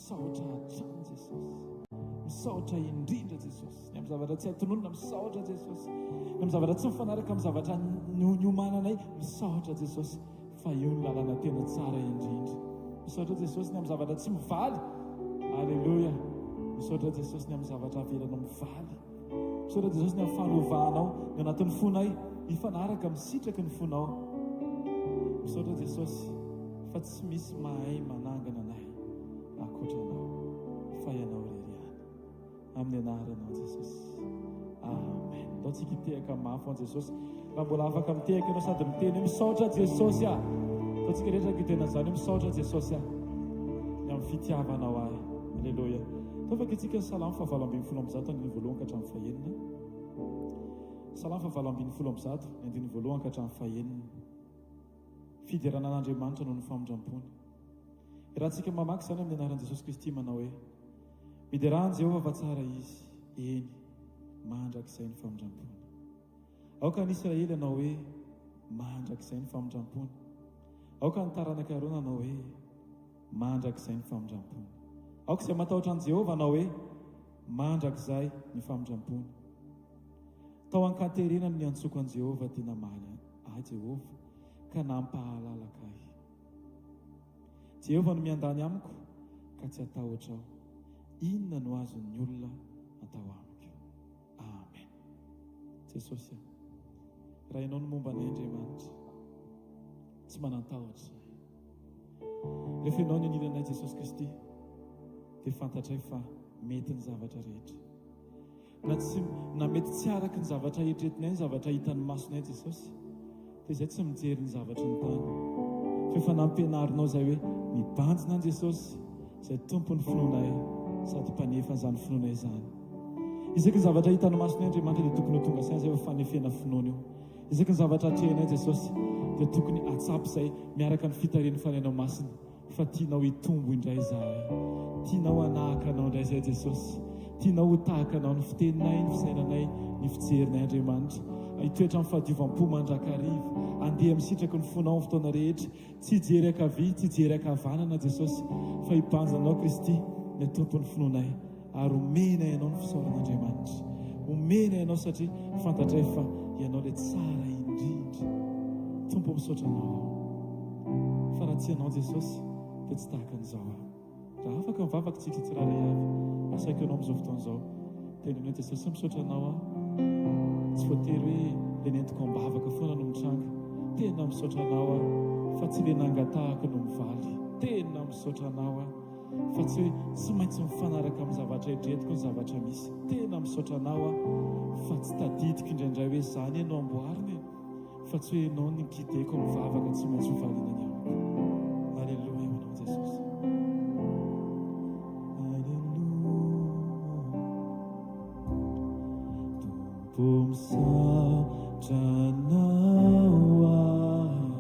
misaotra hatrany Jesosy, misaotra indrindra Jesosy, ny amin'ny zavatra tsy hatononona misaotra Jesosy, ny amin'ny zavatra tsy mifanaraka amin'ny zavatra niomananay misaotra Jesosy, fa io ny lalàna tena tsara indrindra. Misaotra Jesosy ny amin'ny zavatra tsy mivaly, alleluia. Misaotra Jesosy ny amin'ny zavatra avelanao mivaly. Misaotra Jesosy ny amin'ny fanovànao ny anatin'ny fonay mifanaraka misitraky ny fonao. Misaotra Jesosy fa tsy misy mahay manangana anay ankoatranao, fa ianao irery ihany. Amin'ny anaranao Jesosy, amen. Ataontsika hitehaka mafy ho Jesosy. Raha mbola afaka mitehaka ianao sady miteny misaotra Jesosy aho, ataontsika rehetra kitena zany misaotra Jesosy aho ny amin'ny fitiavanao ahy. Alleluia. Tafaka itsika ny Salamo 7:10 andiny voalohany ka hatramin'ny fahaenina. Salamo 7:10 andiny voalohany ka hatramin'ny fahaenina. Fidirana an'Andriamanitra noho ny famondram-pony. Rahantsika mamaky izany amin'ny anaran'i Jesosy Kristy manao hoe midirahan Jehovah fa tsara izy, eny mandrakizay ny famondram-pony. Aoka ny Israely anao hoe mandrakizay ny famondram-pony. Aoka ny taranaka Arona anao hoe mandrakizay ny famondram-pony. Aoka izay matahotra an' Jehovah anao hoe mandrakizay ny famondram-pony. Tao an-kanterenany ny antsoko an' Jehovah tena maly ahy Jehovah ka nampahalalaka ahy. Jehovah no miandany amiko ka tsy atahotra aho. Inona no azon'ny olona atao amiko? Amen. Jesosy, raha ianao no momba anay Andriamanitra, tsy manan-tahotra. Rehefa ianao ny anilanay Jesosy Kristy, dia fantatray fa mety ny zavatra rehetra. Na mety tsy araka ny zavatra eritreretinay, ny zavatra hitan'ny masonay Jesosy, dia izay tsy mijery ny zavatra ny tany. Fa efa nampianarinao izay hoe mibanjina an Jesosy izay tompony finoanay sady mpanefa an'izany finoanay izany. Isaky ny zavatra hitan'ny masonay Andriamanitra dia tokony ho tonga saina izay efa fanefena finoana io. Isaky ny zavatra atrehanay Jesosy dia tokony atsapy izay miaraka ny fitarian'ny fanainao masina, fa tianao hitombo indray izahay, tianao hanahaka anao indray izay Jesosy, tianao ho tahaka anao ny fiteninay, ny fisainanay, ny fijerinay Andriamanitra. Hitoetra amin'ny fahadiovampo mandrakariva, andeha misitraka ny fonao amin'ny fotoana rehetra, tsy hijery ankavia, tsy hijery ankavanana Jesosy, fa hibanjanao Kristy ny tompony finoanay, ary omena ianao ny fisaoran'Andriamanitra. Omena ianao satria fantatray fa ianao ilay tsara indrindra. Tompo misaotra anao, fa raha tsy ianao Jesosy dia tsy tahaka an'izao aho. Raha afaka mivavaka tsika tsiraray avy, asaiko ianao amin'izao fotoana izao, tenenao Jesosy misaotra anao aho. Tsy voatery hoe le nentiko ambavaka foana no mitranga, tena misaotra anao aho, fa tsy le nangatahako no mivaly, tena misaotra anao aho, fa tsy hoe tsy maintsy mifanaraka amin'ny zavatra eritreretiko ny zavatra misy, tena misaotra anao aho, fa tsy tadidiko indraindray hoe zany ianao amboarina, fa tsy hoe ianao ny kiteko mivavaka tsy maintsy mivaliana ny amiko. Alleluia, ianao Jesosy. Misaotra anao aho,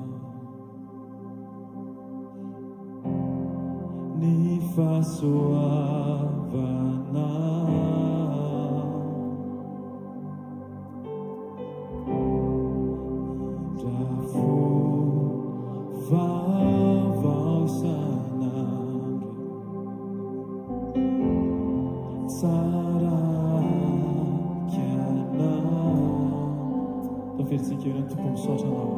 ny fahasoavana, indra vaovao sanandro, tsara Versi io tu come socia no.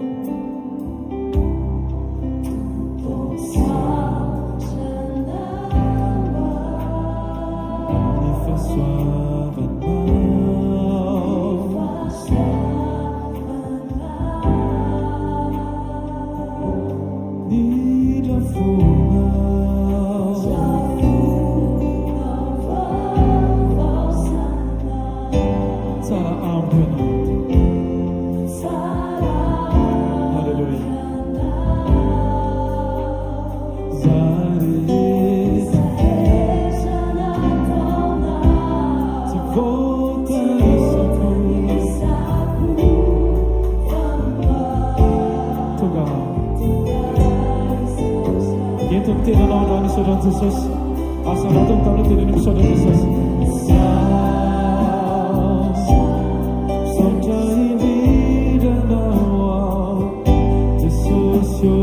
Mi fa suave di da fuma sarà ampio. Tena não misaotra Jesosy, asa anao tamin'ny tenen'ny misaotra Jesosy. Misaotra indrindra anao Jesosy,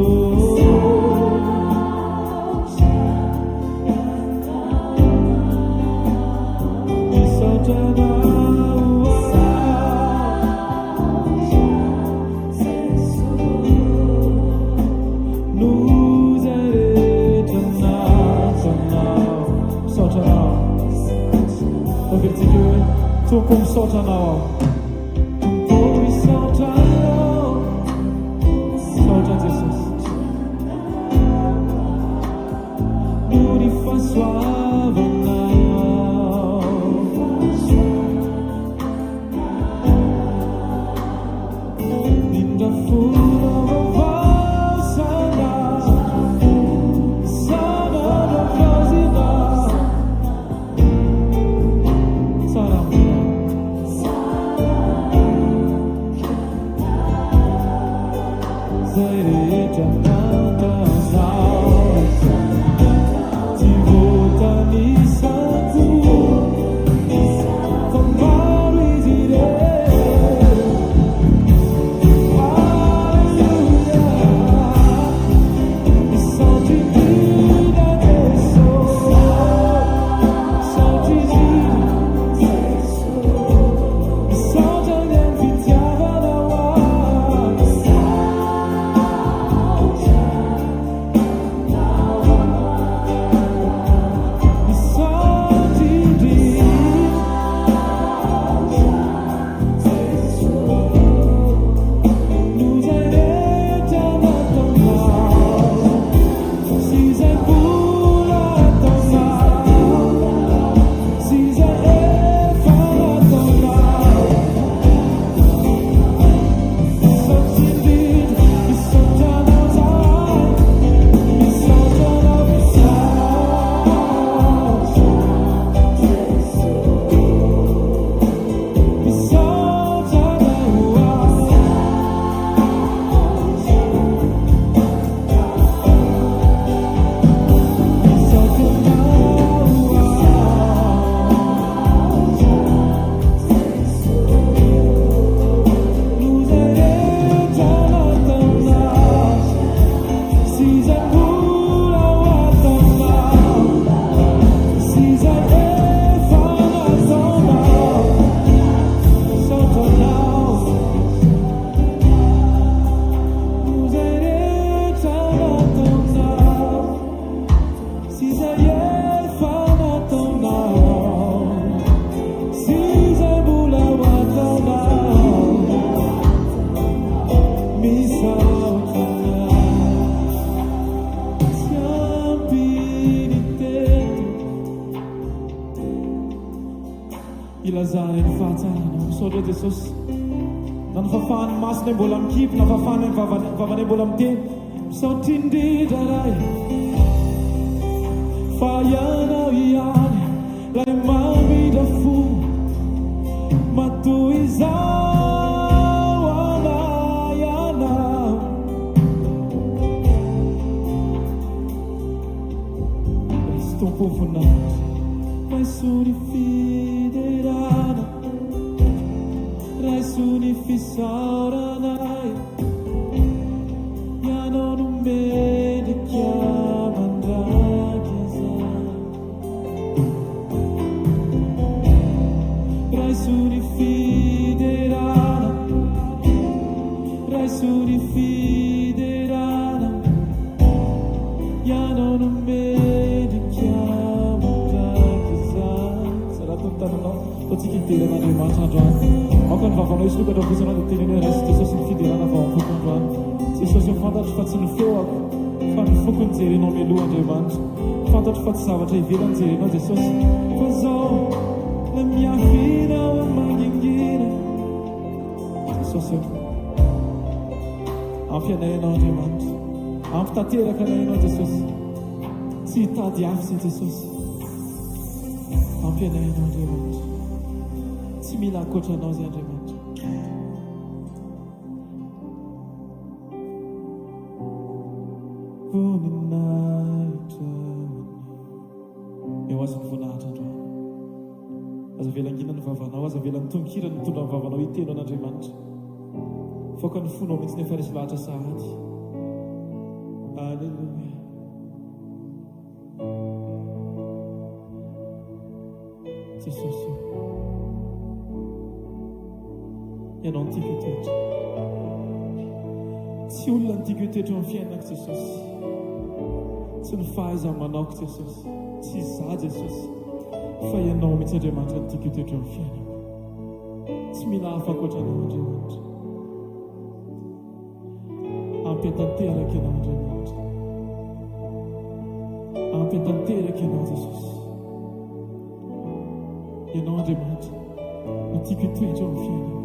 Toko misaotra anao aho. Tompo misaotra anao. Misaotra Jesosy. Noho ny fahasoavanao. Indra fona vavasana. Sana vavazina. Saramina. Zay rehetra natanao. Tsy voatanisako. Fa maro izy ireo. Alleluia. Misaotra indrindra Jesosy. Misaotra indrindra. Misaotra ny amin'ny fitiavanao ahy. Misaotra indrindra. Nos zay rehetra nataonao. Sy zay mbola ataonao. Sy zay efa nataonao. Misaotra indrindra. Misaotra anao zahay. Misaotra anao misaotra. Misaotra anao ahy. Misaotra anao ahy. Nos zay rehetra nataonao. Sy zay mbola ataonao. Sy zay efa nataonao. Misaotra anao. Nos zay rehetra nataonao. Sy zay efa nataonao. Sy zay mbola ataonao. Misaotra anao. Tsy ampiny teto. Ilazana ny fahatsarana. Misaotra Jesosy. Na ny fahafahany masina mbola mikipy, na fahafahany vavany mbola miteny. Misaotra indrindra ray. Fa ianao ihany lay mamindra fo. Matoy izao anay ianao. Raiso tompo voninahitra. Raiso ny fiderana. Raiso ny fisaoranay. Ianao no mendrika mandraky izay. Raiso ny fiderana. Raiso ny fiderana. Ianao no mendrika mandraky izay. Saraha tantananao. Totsika hideran'Andriamanitra androany. Maka ny vavanao isokatra fotsiny dia teneny hoe raisy Jesosy ny fiderana vao amin'ny foko androany. Jesosy io fantatro fa tsy ny feoko fa ny foko ny jerenao mialoha Andriamanitra. Fantatro fa tsy zavatra ivelany jerenao Jesosy. Fa zao la miavinao mangingina. Jesosy io ampy anay ianao Andriamanitra. Ampy tanteraka anay ianao Jesosy. Tsy hitady hafa izay Jesosy. Ampy anay ianao Andriamanitra. Tsy mila ankoatranao zay Andriamanitra. Voninahitra. Eo aza voninahitra androany. Aza velangina ny vavanao, aza velan'ny tononkira ny mitondra ny vavanao hiteno an'Andriamanitra. Foka ny fonao mihitsy ny efa resy lahatra sahady. Alleluia. Jesosy ianao ny tiako toetra. Tsy olona ny tiako toetra amin'ny fiainako Jesosy. Tsy ny fahaiza-manaoko Jesosy. Tsy za Jesosy. Fa ianao mihitsy Andriamanitra ny tiako toetra amin'ny fiainako. tsy mila afaka ohatranao Andriamanitra. Ampy tanteraka ianao Andriamanitra. Ampy tanteraka ianao Jesosy. Ianao Andriamanitra no tiako hitoetra amin'ny fiainana.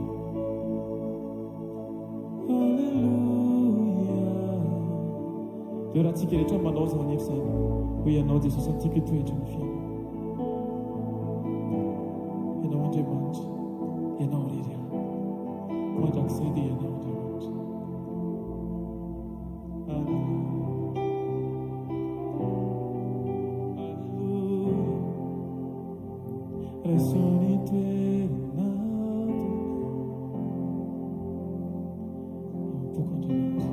Alleluia. Dia raha tsika rehetra manao zany efa zany ho ianao Jesosy no tiako hitoetra amin'ny fiainana. Ianao Andriamanitra, ianao irery ihany. Mandrakizay dia ianao Andriamanitra. Resoni toerana toko Andriamanitra.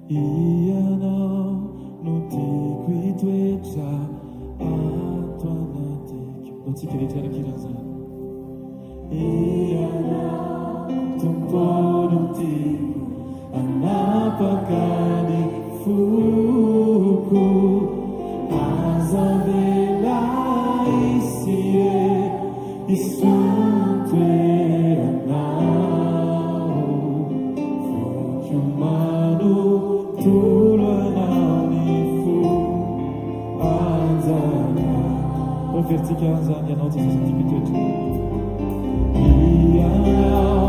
Ianao no tiako hitoetra ato anatiko. Antsika rehetra arakiran'izany. Ianao Tompo no tiako anapaka ny foko. Azavela isie isuntoeranao. Fonte umano tulanao ni fu anzana. Ofertika anzana ianao Jesosy tiako hitoetra. Ianao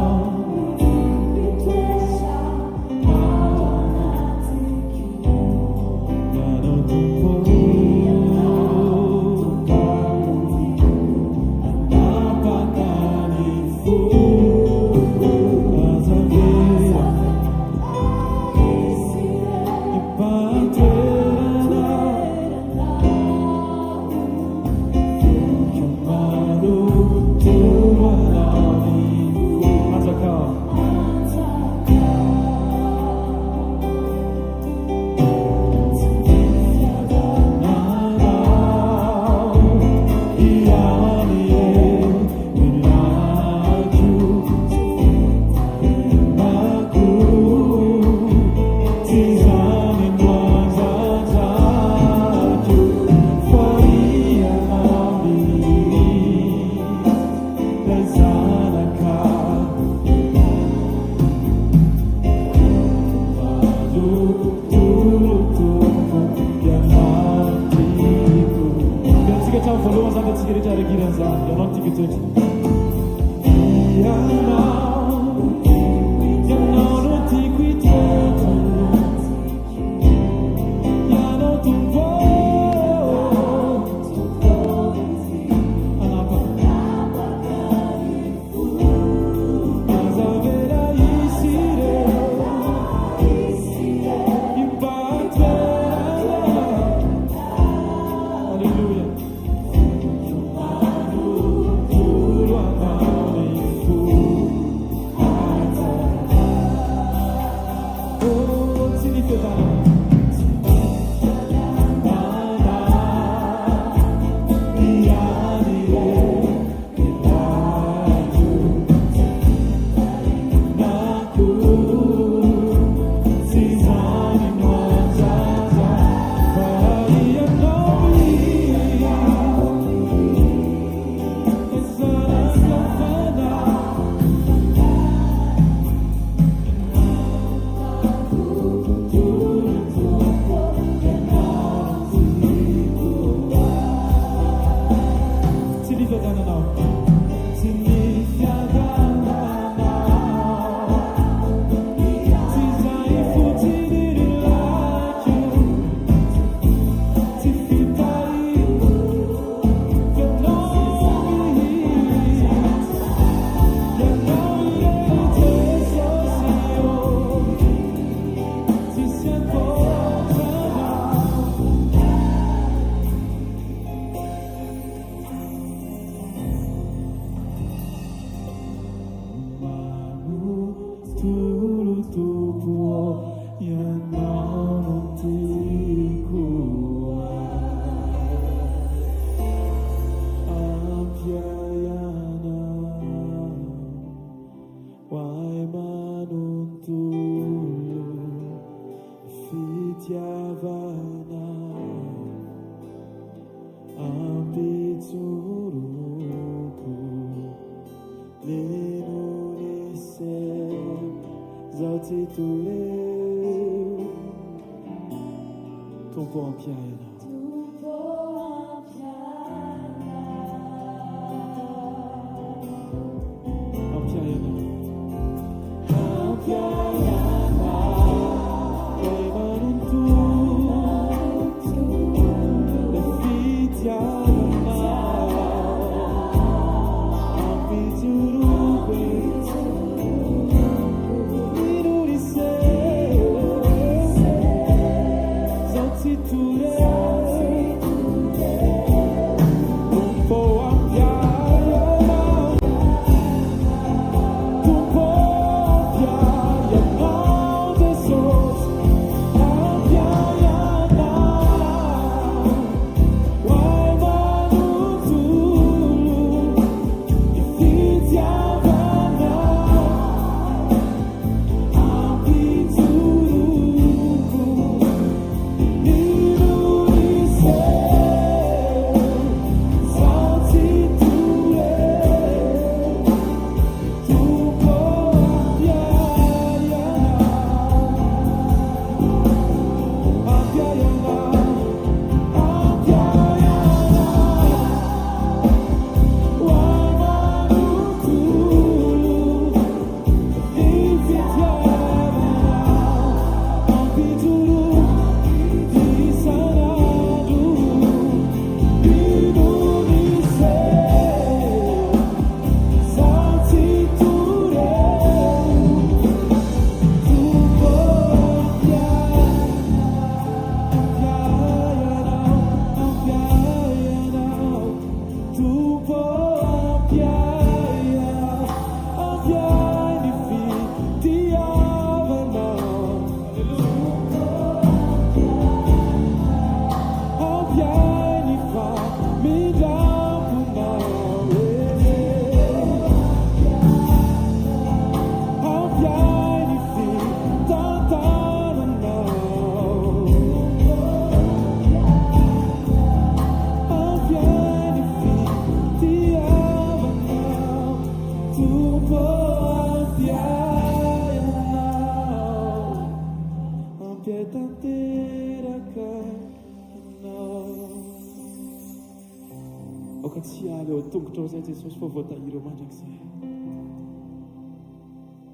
Jesosy fa voatahiry mandrakizay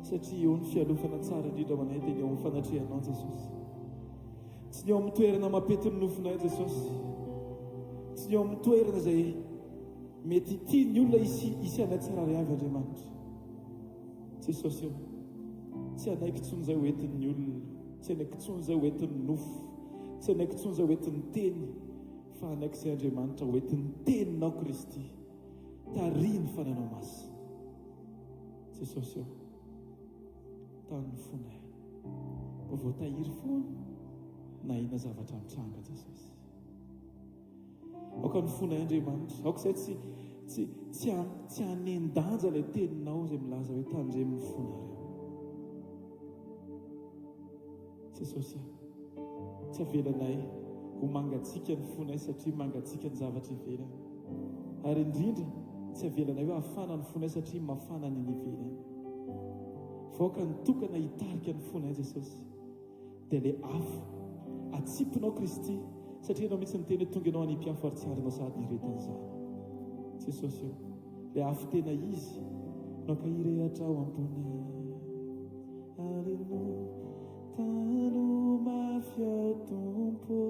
satria eo ny fialofana tsara indrindra manay dia ny eo amin'ny fanatrehanao Jesosy, tsy ny eo amin'ny toerana mampetiny nofinay Jesosy, tsy ny eo amin'ny toerana izay mety tia ny olona isy anay tsirary avy Andriamanitra Jesosy eo, tsy anaiky tsony izay hoentin'ny olona, tsy anaiky tsony izay hoentin'ny nofo, tsy anaiky tsony izay hoentin'ny teny, fa anaiky izay Andriamanitra hoentin'ny teninao Kristy tariny fananao masy Jesosy eo, tany ny fonay mba voatahiry foana na ina zavatra mitranga Jesosy, aoka ny fonay Andriamanitra, aoka izay tsy hanendanja ilay teninao izay milaza hoe tandremin'ny fonareo Jesosy eo, tsy avelanay ho mangatsika ny fonay satria mangatsika ny zavatra ivelany, ary indrindra tsy avelanay hoe hafana ny fonay satria mafana ny ivelany. Voaka ny tokana hitarika ny fonay Jesosy dia ilay afo atsipinao Kristy, satria ianao mihitsy ny teny tonga ianao hanimpiafo ary tsy harinao sady hiretan'izany Jesosy eo, ilay afo tena izy no ka hirehatra ao ambony Aleluia tano mafy ao Tompo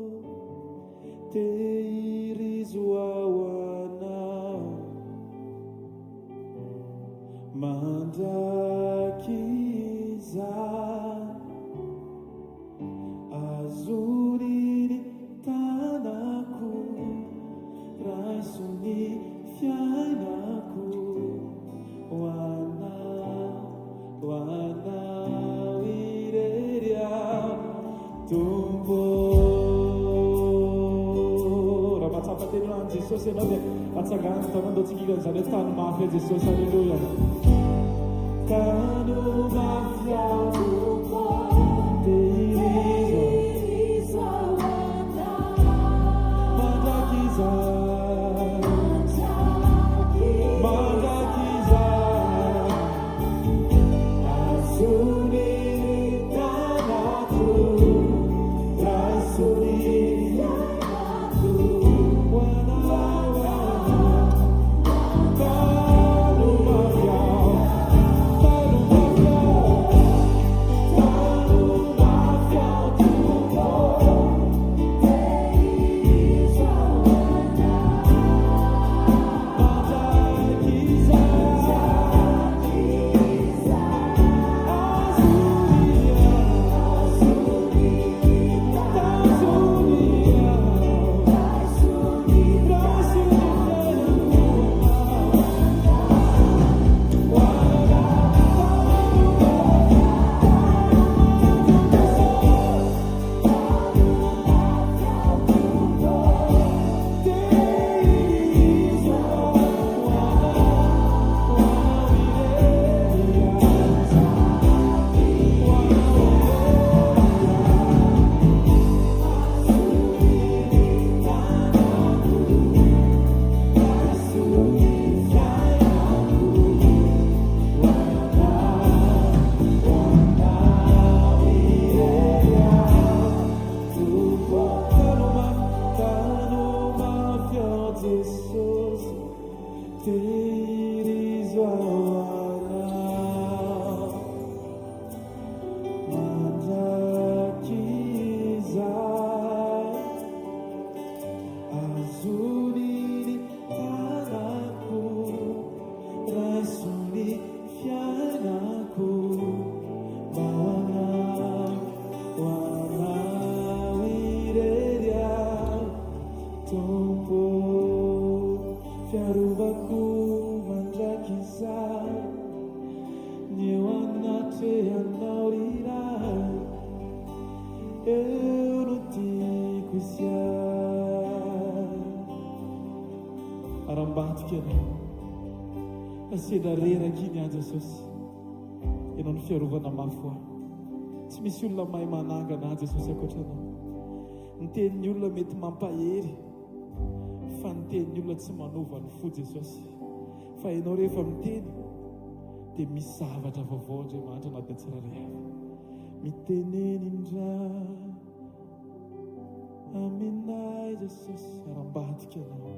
tehirizo ao anao mandraky izany azoniny tanako raisony fiainako hoanao irery aho Tompo. Raha mahatsapa teny ho an'i Jesosy ianao dia atsangany tanandao tsikilany izany hoe tany mafy a Jesosy. Alleluia. Tano mafy ao Tompo tehirizo ao anao mandraky izany azoniny ambadika ianao. Aseda reraka iny a Jesosy. Ianao ny fiarovana mafy ho ahy. Tsy misy olona mahay manangana a Jesosy ankoatranao. Ny tenin'ny olona mety mampahery, fa ny tenin'ny olona tsy manova ny fo Jesosy. Fa ianao rehefa miteny dia misy zavatra vaovao Andriamanitra na dia tsirairay avy. Miteneny indray aminay Jesosy, arambadika ianao.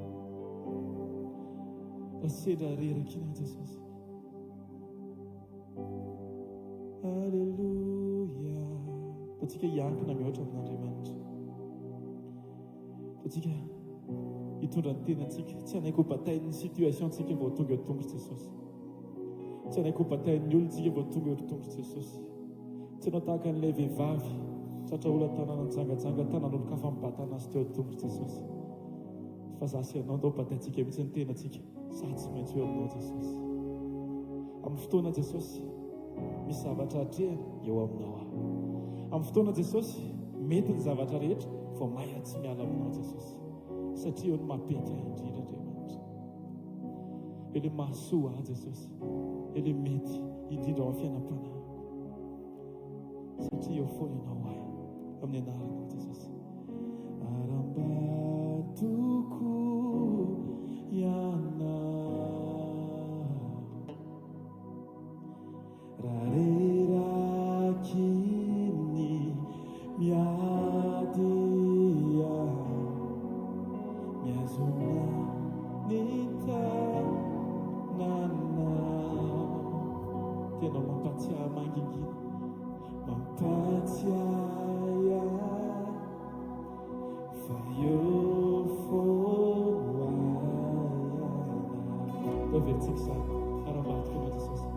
Rasedra reraka iny a Jesosy. Alleluia. Tatsika hiankina mihoatra amin'Andriamanitra. Tatsika hitondra ny tenantsika. Tsy anaiko batain'ny situationtsika vao tonga eo tongotra Jesosy. Tsy anaiko batain'ny olontsika vao tonga eo tongotra Jesosy. Tsy anao tahaka an'ilay vehivavy tratra olona tanàna nijangajanga tanan'olo-kafa mibatana azy teo tongotra Jesosy. Fa za sy ianao ndao bataintsika mihitsy ny tenantsika. Sady tsy maintsy eo aminao Jesosy. Amin'ny fotoana Jesosy misy zavatra hatrehana eo aminao aho. Amin'ny fotoana Jesosy mety ny zavatra rehetra vao mahay tsy miala aminao Jesosy. Satria eo ny mampety ahy indrindra Andriamanitra. Eo le mahasoa ahy Jesosy. Eo le mety indrindra ao amin'ny fiainam-panahy. Satria eo foana ianao ahy amin'ny anaranao Jesosy. Arambatoko ianao rarerakiny miadia miazona ny tananao. Tianao mampatsiahy mangingina, mampatsiahy fa eo foana. Dao veritsika sara arambadika anao Jesosy.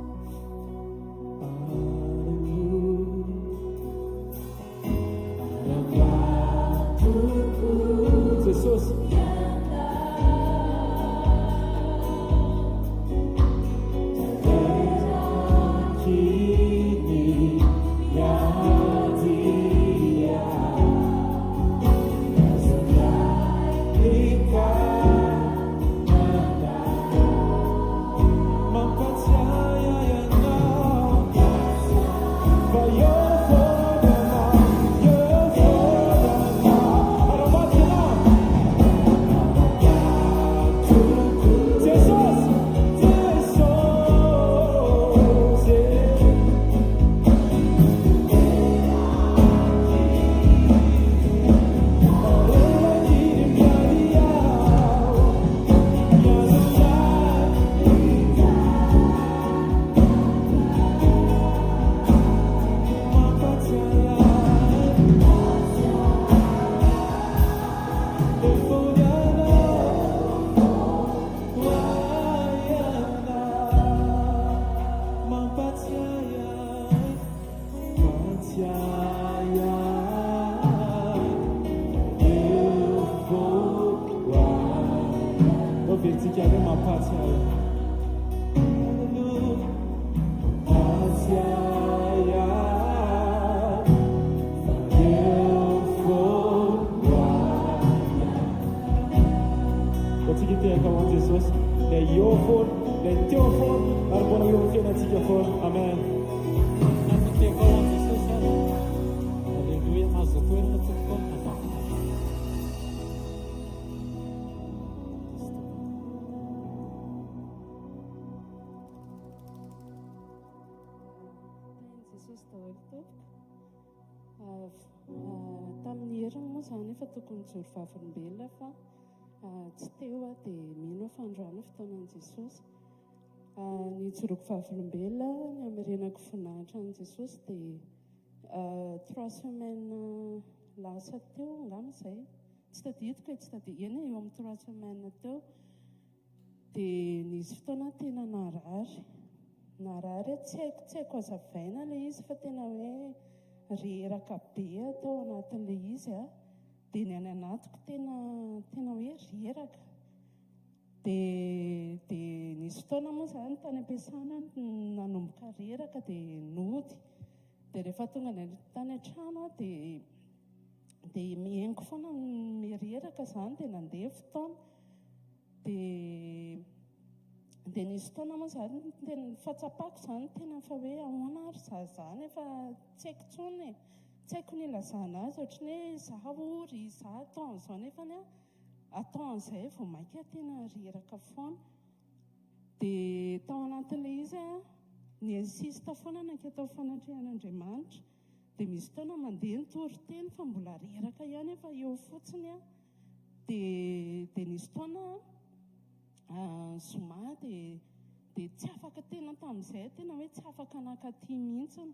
Jesus. Tamin'ny heriny moa izany efa tokony joro vavolombelona fa tsy teo dia mino fandroana fotoanan'i Jesosy. Ny joroko vavolombelona ny hamerenako voninahitra an'i Jesosy dia 3 semaines lasa teo angamba izay. Tsy tadidiko tsy tadidiko eny eo amin'ny 3 semaines teo dia nisy fotoana tena narary tsy haiko hazavaina ilay izy fa tena hoe reraka be atao anatin'ilay izy dia ny any anatiko tena hoe reraka dia nisy fotoana moa izany tany am-piasana nanomboka reraka dia nody dia rehefa tonga tany an-trano dia mihaingo foana mireraka izany dia nandeha fotoana dia dia nisy fotoana moa izany tena fahatsapako izany tena fa hoe ahoana ary zazany efa tsy haiko intsony e, tsy haiko ny ilazana azy, ohatran'ny hoe zaho ry izaho atao an'izao nefany a atao an'izay vao mainka tena reraka foana. Dia tao anatin'ilay izy a ny insista foana nankatao fanatrehan'Andriamanitra. Dia misy fotoana mandeha nitory-teny fa mbola reraka ihany efa eo fotsiny a. Dia nisy fotoana zoma dia tsy afaka tena tamin'izay tena hoe tsy afaka nankaty mihitsiny.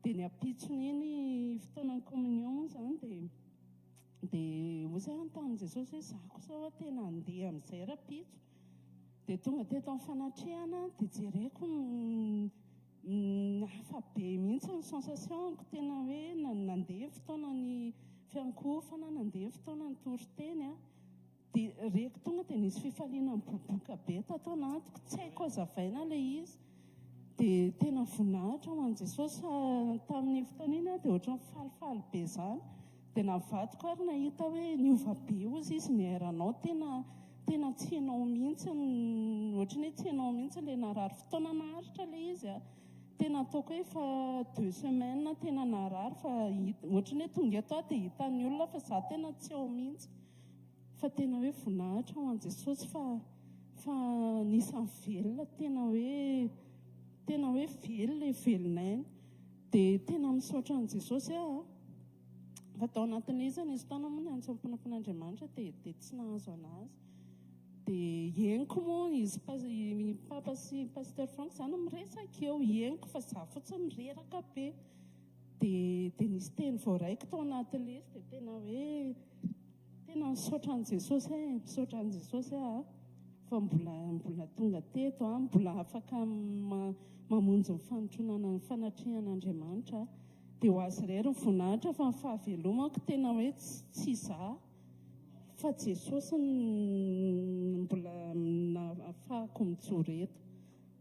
Dia ny ampitsony iny fotoanan'ny communion izany dia hoy tamin'i Jesosy hoe izaho kosa hoe tena handeha amin'izay rapitso. Dia tonga teto amin'ny fanatrehana dia jereko hafa be mihitsy ny sensationko tena hoe nandeha fotoanany fiankofana, nandeha fotoanany tory-teny a. Dia reko tonga dia nisy fifaliana miboboka be tato anatiko, tsy haiko hazavaina ilay izy. Dia tena voninahitra ho an'i Jesosy tamin'ny fotoana iny dia ohatran'ny falifaly be izany. Dia navadiko ary nahita hoe niova be ozy izy ny airanao, tena tsy hainao mihitsy ohatran'ny hoe tsy hainao mihitsy ilay narary fotoana naharitra ilay izy a. Tena ataoko hoe fa 2 semaines tena narary fa ohatran'ny hoe tonga eto dia hitan'ny olona fa izaho tena tsy ao mihitsy. Fa tena hoe voninahitra ho an'i Jesosy fa nisan'ny velona, tena hoe velonay. Dia tena misaotra an'i Jesosy aho fa tao anatin'ilay izy nisy fotoana moa ny antso amponampon'Andriamanitra dia tsy nahazo anazy. Dia henoko moa izy papa sy pasteur Frank izany miresaka eo, henoko fa izaho fotsiny mireraka be. Dia nisy teny voaraiko tao anatin'ilay izy dia tena hoe tena misaotra an'i Jesosy misaotra an'i Jesosy fa mbola tonga teto mbola afaka mamonjy ny fanotronana ny fanatrehan'Andriamanitra. Dia ho azy irery ny voninahitra fa ny fahavelomako tena hoe tsy izaho fa Jesosy mbola ahafahako mijoro eto.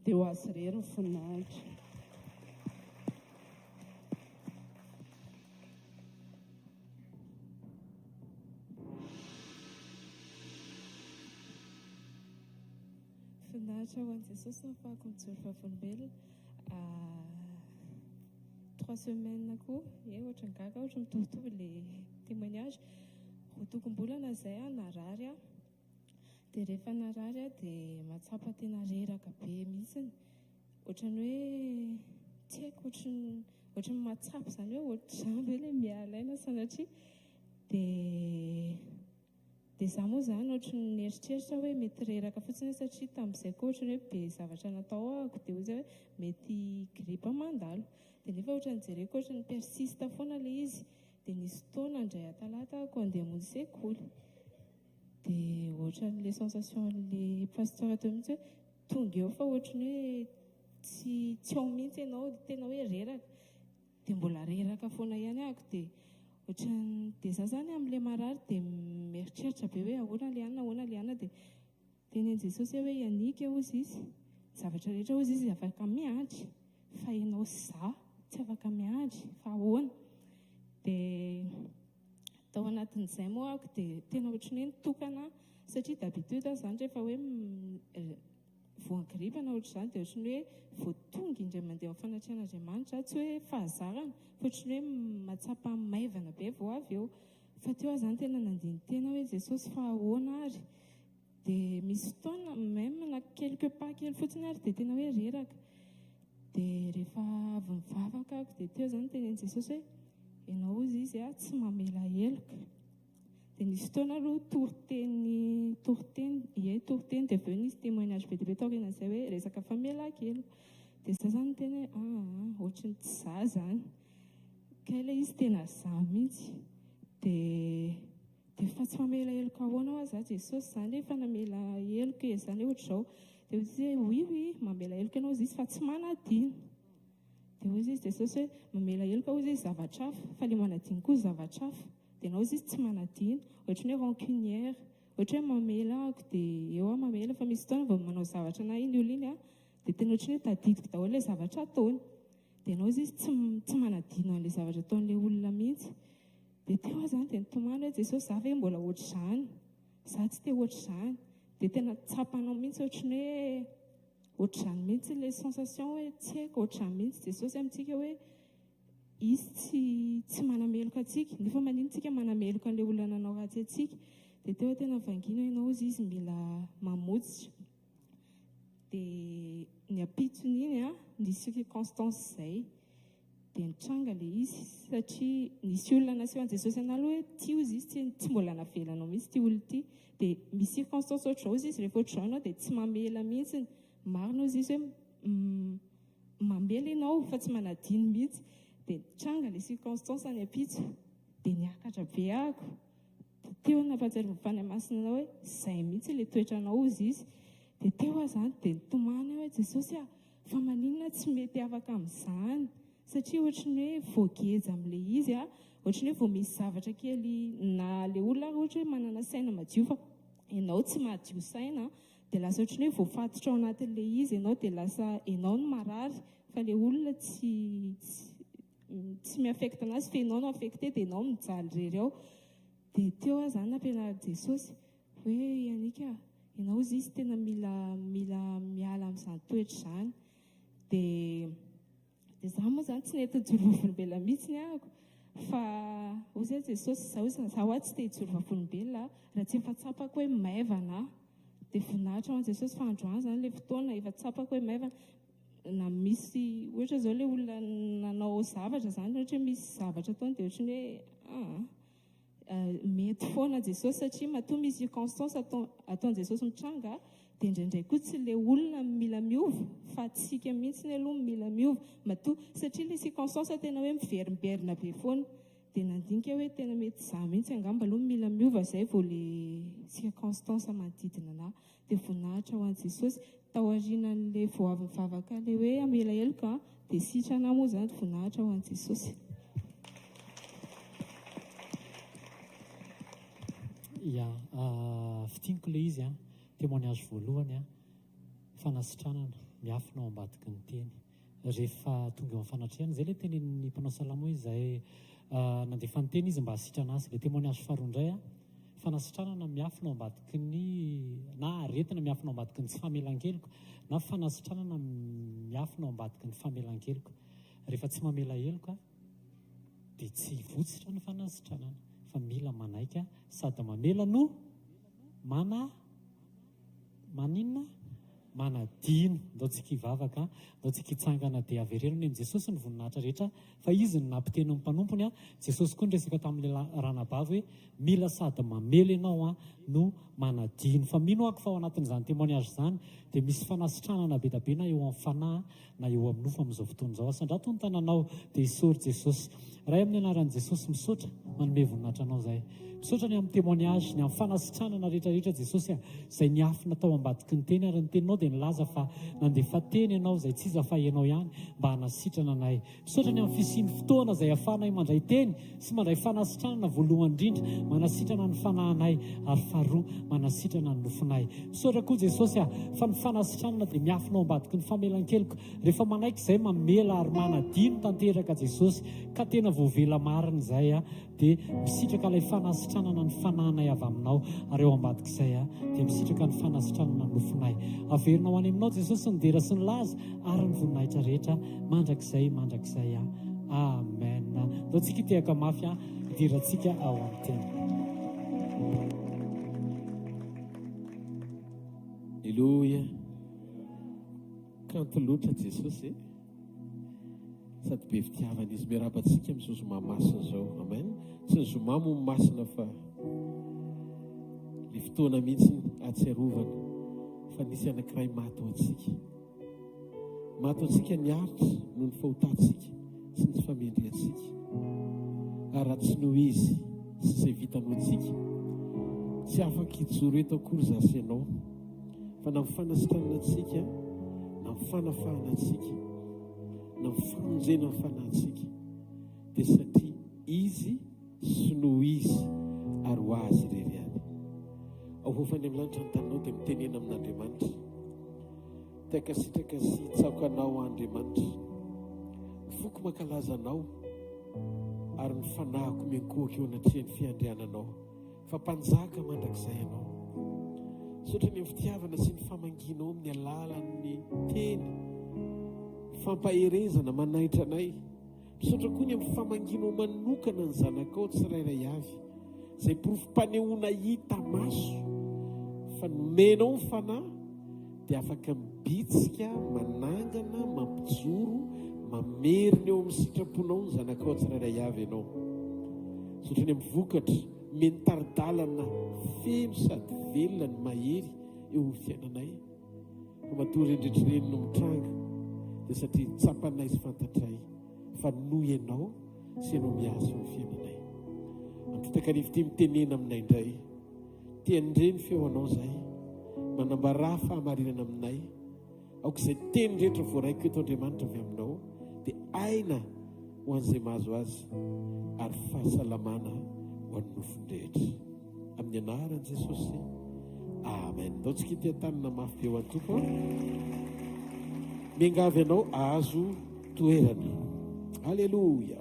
Dia ho azy irery ny voninahitra. Voninahitra ho an'i Jesosy no ahafahako mijoro vavolombelona. 3 semaines koa, ohatra gaga, ohatra mitovitovy ilay témoignage. Rotokom-bolana izay narary a. Dia rehefa narary a dia mahatsapa tena reraka be mihitsiny. Ohatran'ny hoe tsy haiko, ohatran'ny mahatsapa izany hoe ohatr'izany hoe ilay mialaina sanatria. Dia izaho moa izany ohatran'ny nieritreritra hoe mety reraka fotsiny satria tamin'izay koa ohatran'ny hoe be zavatra natao ahako dia hoy izay hoe mety gripa mandalo. Dia nefa ohatran'ny jereko ohatran'ny persista foana ilay izy. Dia nisy fotoana indray atalata ako andeha hamonjy sekoly. Dia ohatran'ilay sensation'ilay pasteur teo mihitsy hoe tonga eo fa ohatran'ny hoe tsy ao mihitsy ianao, tena hoe reraka. Dia mbola reraka foana ihany ako. Dia izaho izany amin'ilay marary dia mieritreritra be hoe ahoana ilay anona. Dia tenen'i Jesosy hoe ianika hozy izy, zavatra rehetra hozy izy afaka miandry, fa ianao sy izaho tsy afaka miandry fa ahoana. Dia tao anatin'izay moa ako dia tena ohatran'ny hoe nitokana satria d'habitude izany rehefa hoe voangiripana ohatr'izany dia ohatran'ny hoe voatonga indray mandeha amin'ny fanatrehan'Andriamanitra, tsy hoe fahazarana fa ohatran'ny hoe mahatsapa maivana be vao avy eo. Fa teo izany tena nandiny tena hoe Jesosy fa ahoana ary. Dia misy fotoana même na quelque pas kely fotsiny ary dia tena hoe reraka. Dia rehefa avy mivavaka ako dia teo izany tenen'i Jesosy hoe ianao hozy izy tsy mamela heloka. Dia nisy fotoana aloha toriteny dia avy eo nisy témoignage be dia be tao aorianan'izay hoe resaka famelan-keloka. Dia izaho izany teny hoe ohatran'ny tsy izaho izany. Ka ilay izy tena izaho mihitsy. Dia fa tsy mamela heloka ahoana ho aza Jesosy izany rehefa namela heloka izany ohatr'izao. Dia hoy izy hoe oui mamela heloka ianao izy fa tsy manadino. Dia hoy izy Jesosy hoe mamela heloka hoy izy zavatra hafa fa ilay manadino koa zavatra hafa. Dia ianao izy tsy manadino, ohatran'ny hoe rancunière, ohatra hoe mamela ako dia eo mamela fa misy fotoana vao manao zavatra na iny olona iny dia tena ohatran'ny hoe tadidiko daholo ilay zavatra ataony. Dia ianao izy tsy manadino an'ilay zavatra ataon'ilay olona mihitsy. Dia teo izany dia nitomany hoe Jesosy izaho ve mbola ohatr'izany, izaho tsy te ohatr'izany. Dia tena tsapanao mihitsy ohatran'ny hoe ohatrany mihitsy ilay sensation hoe tsy haiko, ohatrany mihitsy Jesosy amintsika hoe izy tsy manameloka atsika, nefa maninontsika manameloka an'ilay olona nanao ratsy atsika. Dia teo tena vangina ianao izy mila mamotsitra. Dia ny ampitsony iny ny circonstance izay dia nitranga ilay izy, satria nisy olona naseho an Jesosy an'aloha hoe tia izy tsy mbola navelanao mihitsy ity olona ity. Dia misy circonstance ohatrao izy rehefa ohatrao ianao dia tsy mamela mihitsy. Marina izy hoe mamela ianao fa tsy manadiny mihitsy. Dia nitranga ilay circonstance any ampitso dia niakatra be ahako. Teo nampahatsiaro fany masina anao hoe izay mihitsy ilay toetranao izy. Dia teo zany dia nitomany hoe Jesosy fa maninona tsy mety afaka amin'izany, satria ohatrany hoe voageja amin'ilay izy ohatrany hoe vao misy zavatra kely na ilay olona ohatra hoe manana saina madio fa ianao tsy madio saina dia lasa ohatrany hoe voafatotra ao anatin'ilay izy ianao dia lasa ianao no marary fa ilay olona tsy miafekta anazy fa ianao no afekte dia ianao mijaly rery ao. Dia teo zany nampianarin Jesosy hoe anika ianao izy tena mila miala amin'izany toetra izany. Dia zaho moa zany tsy nety hijoro vavolombelona mihitsy ny ahako fa ozy Jesosy zaho tsy te hijoro vavolombelona raha tsy efa tsapako hoe maivana. Dia voninahitra ho an Jesosy fa androany zany ilay fotoana efa tsapako hoe maivana. Na misy ohatra izao ilay olona nanao zavatra zany, ohatra hoe misy zavatra ataony dia ohatrany hoe mety foana Jesosy, satria matoa misy circonstance ataony Jesosy mitranga dia indraindray koa tsy ilay olona mila miova fa tsika mihitsy ny aloha mila miova matoa, satria ilay circonstance tena hoe miverimberina be foana. Dia nandinika hoe tena mety za mihitsy angamba aloha mila miova izay vao ilay circonstance manodidina anahy. Dia voninahitra ho an Jesosy tao aorianan'ilay vao avy mivavaka ilay hoe amela heloka dia sitrana moa zany voninahitra ho an Jesosy. Fitiniko ilay izy témoignage voalohany fanasitranana miafina ao ambadiky ny teny. Rehefa tonga eo amin'ny fanatrehana izay ilay tenenin'ny mpanao salamo hoe izay nandefa ny teny izy mba hasitrana azy. Ilay témoignage faharoa indray fanasitranana miafina ao ambadiky ny na aretina miafina ao ambadiky ny tsy famelan-keloka na fanasitranana miafina ao ambadiky ny famelan-keloka. Rehefa tsy mamela heloka dia tsy votsitra ny fanasitranana fa mila manaika sady mamela no maninona manadino. Ndao tsika hivavaka, ndao tsika hitsangana dia avereno ny Jesosy ny voninahitra rehetra fa izy ny nampiteny amin'ny mpanomponya. Jesosy koa niresaka tamin'ilay ranabavy hoe mila sady mamela ianao no manadino. Fa mino ako fa ao anatin'izany témoignage izany dia misy fanasitranana be da be na eo amin'ny fanahy na eo amin'ny nofo amin'izao fotoana izao. Asandrato ny tananao dia hisory Jesosy. Ray amin'ny anaran'i Jesosy misaotra manome voninahitra anao izay. Misaotra ny amin'ny témoignage, ny amin'ny fanasitranana rehetrarehetra Jesosy izay niafina tao ambadiky ny teny ary ny teninao dia nilaza fa nandefa teny ianao izay tsy iza fa ianao ihany mba hanasitrana anay. Misaotra ny amin'ny fisian'ny fotoana izay ahafahanay mandray teny sy mandray fanasitranana voalohany indrindra manasitrana ny fanahinay ary faharoa manasitrana ny nofinay. Misaotra koa Jesosy fa ny fanasitranana dia miafina ao ambadiky ny famelan-keloka. Rehefa manaiky izay mamela ary manadino tanteraka Jesosy ka tena voavela marina izay dia misitraka ilay fanasitranana ny fanahinay avy aminao ary eo ambadiky izay dia misitraka ny fanasitranana ny nofinay. Averinao any aminao Jesosy ny dera sy ny laza ary ny voninahitra rehetra mandrakizay amen. Ndao tsika tehaka mafy hidirantsika ao amin'ny teny. Aleluia. Kanto loatra Jesosy sady be fitiavana izy miarabantsika amin'ny zoma masina zao. Amen. Tsy ny zoma mo masina fa le fotoana mihitsy atsiarovana fa nisy anankiray mato antsika ny aritra noho ny fahotantsika sy ny famendrentsika ary raha tsy noho izy sy izay vitanao antsika tsy afaka hijoro eto akory za sy ianao fa na mifanasitranana antsika na mifanafahana antsika na mifamonjena ny fanahintsika dia satria izy sy noho izy ary ho azy irery any. Ahofany amin'ny lanitra ny taninao dia mitenena amin'Andriamanitra. Tiakasitraka sy tsaokanao Andriamanitra. Mifoko mankalaza anao ary ny fanahiko miankohaka eo anatrehan'ny fiandriananao fa mpanjaka mandrakizay anao. misaotra ny fitiavana sy ny famanginao amin'ny alalan'ny teny, fampaherezana manaitra anay. Misaotra koa ny amin'ny famanginao manokana ny zanakao tsirairay avy, izay porofom-panehoana hita maso fa nomenao ny fanahy dia afaka mibitsika, manangana, mampijoro, mamerina eo amin'ny sitraponao ny zanakao tsirairay avy ianao. Misaotra ny amin'ny vokatra menitaridalana feno sady velona ny mahery eo amin'ny fiainanay. Matory endretrireny no mitranga dia satria tsapanay sy fantatray fa noho ianao sy ianao miasa eo amin'ny fiainanay. Ampitaka-rivo ty mitenena aminay indray, tiandre ny feonao zay, manambara fahamarinana aminay, aoka izay teny rehetra voaraiko eto Andriamanitra avy aminao dia aina ho an'izay mahazo azy ary fahasalamana ho an'ny nofon-drehetra. Amin'ny anaran'i Jesosy, amen. Ndao tsika ity tanana mafy be ho an-toko, miangavy ianao ahazo toerana. Alleluia.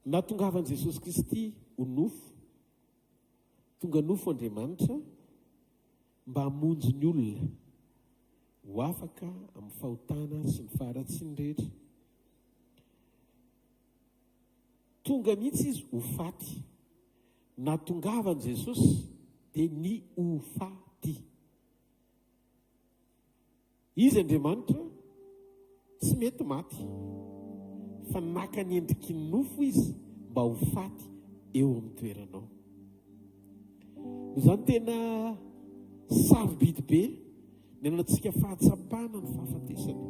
Nahatongavan'i Jesosy Kristy ho nofo, tonga nofo Andriamanitra mba hamonjy ny olona ho afaka amin'ny fahotana sy ny faharatsiany rehetra. Tonga mihitsy izy ho faty. Nahatongavan'i Jesosy dia ny ho faty. Izy Andriamanitra tsy mety maty, fa naka ny endriky ny nofo izy mba ho faty eo amin'ny toeranao. Izany tena sarobidy be ny anantsika fahatsapana ny fahafatesana,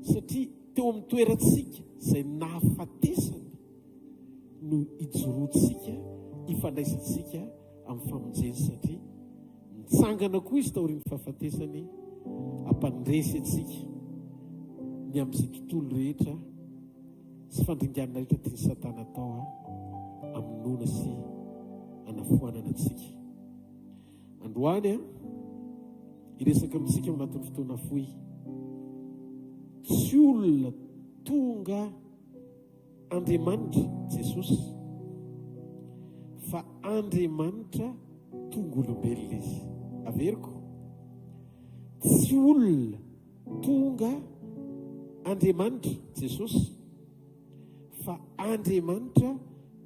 satria teo amin'ny toerantsika izay nahafatesany no ijoroantsika, ifandraisantsika amin'ny famonjeny, satria mitsangana koa izy taorian'ny fahafatesany ampandresy antsika ny amin'izay tontolo rehetra sy fandringanana rehetra tiany Satana atao aminona sy anafoanana antsika. Androany iresaka amintsika anatin'ny fotoana fohy, tsy olona tonga Andriamanitra Jesosy, fa Andriamanitra tonga olombelona izy. Averiko, tsy olona tonga Andriamanitra Jesosy, fa Andriamanitra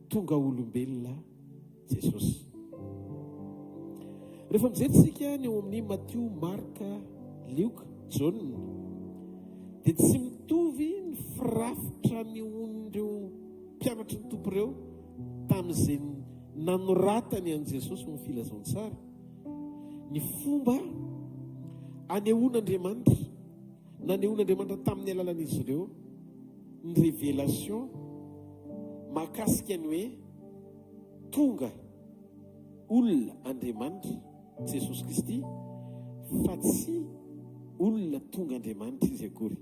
tonga olombelona Jesosy. Rehefa mijery ny eo amin'ny Matthieu, Marka, Luka, John, dia tsy mitovy ny firafitra ny on'ireo mpianatra ny tompo ireo tamin'izay nanoratany an' Jesosy ny filazantsara, ny fomba anehoan'Andriamanitra, nanehoan'Andriamanitra tamin'ny alalan'izy ireo, ny révélation mahakasika ny hoe tonga olona Andriamanitra Jesosy Kristy, fa tsy olona tonga Andriamanitra izy akory.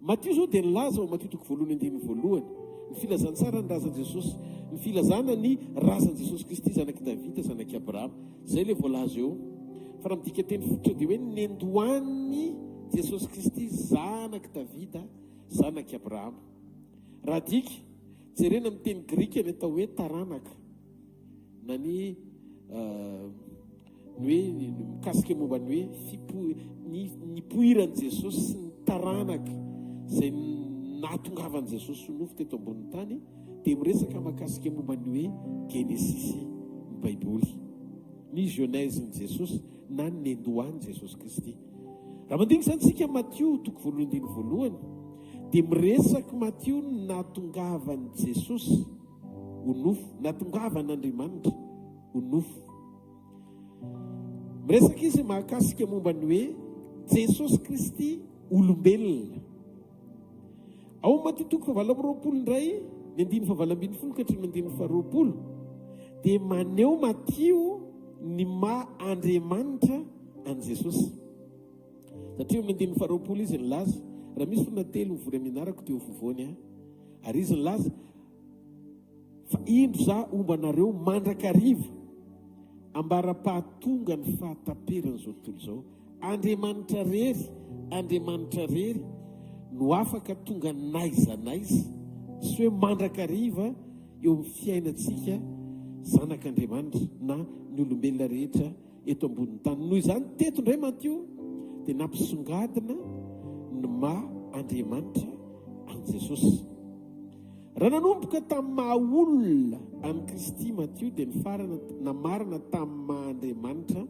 Matthieu zao dia nilaza ao Matthieu 1:1 ny filazantsara ny razan'i Jesosy, ny filazana ny razan'i Jesosy Kristy, zanaky Davida, zanaky Abrahama. Zay le voalaza eo. Fa raha midika teny fototra dia hoe nendohan'ny Jesosy Kristy zanaky Davida, zanaky Abrahama. Raha dika jerena amin'ny teny grika ny atao hoe taranaka, na ny hoe mikasika momba ny hoe ny poiran'i Jesosy sy ny taranaka izay nahatongavan'i Jesosy nofo teto ambonin'ny tany, dia miresaka mahakasika momba ny hoe Genesisy ny Baiboly, ny Genèse-ny Jesosy na ny nendohan'i Jesosy Kristy. Raha mandinika izany isika Matthieu 1:1 dia miresaka Matthieu nahatongavan'i Jesosy ho nofo, nahatongavan'Andriamanitra ho nofo. Miresaka izy mahakasika momba ny hoe Jesosy Kristy olombelona. Ao Matthieu 9:20 indray, ny 9:20 ka hatriny 9:20, dia maneho Matthieu ny maha-Andriamanitra an' Jesosy. Satria amin'ny 9:20 izy nilaza, raha misy fona telo mivory amin'ny anarako teo fovoany, ary izy nilaza fa indro za ombanareo mandrakariva ambara-pahatonga ny fahataperana zao tontolo zao. Andriamanitra rery no afaka tonga naiza naiza sy hoe mandrakariva eo amin'ny fiainantsika zanak'Andriamanitra na ny olombelona rehetra eto ambonin'ny tany. Noho izany teto indray mantio dia nampisongadina ny maha Andriamanitra an Jesosy. Raha nanomboka tamin'ny maha olona amin'ny Kristy Matio dia ny farana namarina tamin'ny maha Andriamanitra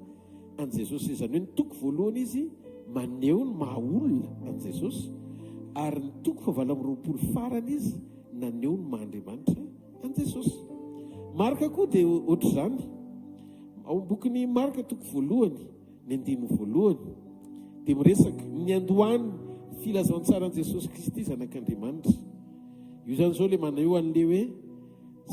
an Jesosy. Izany hoe ny toko voalohany izy maneho ny maha olona an Jesosy, ary ny toko fahavalo amby roapolo farany izy naneho ny maha Andriamanitra an Jesosy. Marika koa dia ohatr'izany. Ao bokin'ny Marika toko voalohany ny 9 dia miresaka ny andohany filazantsara an Jesosy Kristy zanak'Andriamanitra. Io zany zao le maneho an'le hoe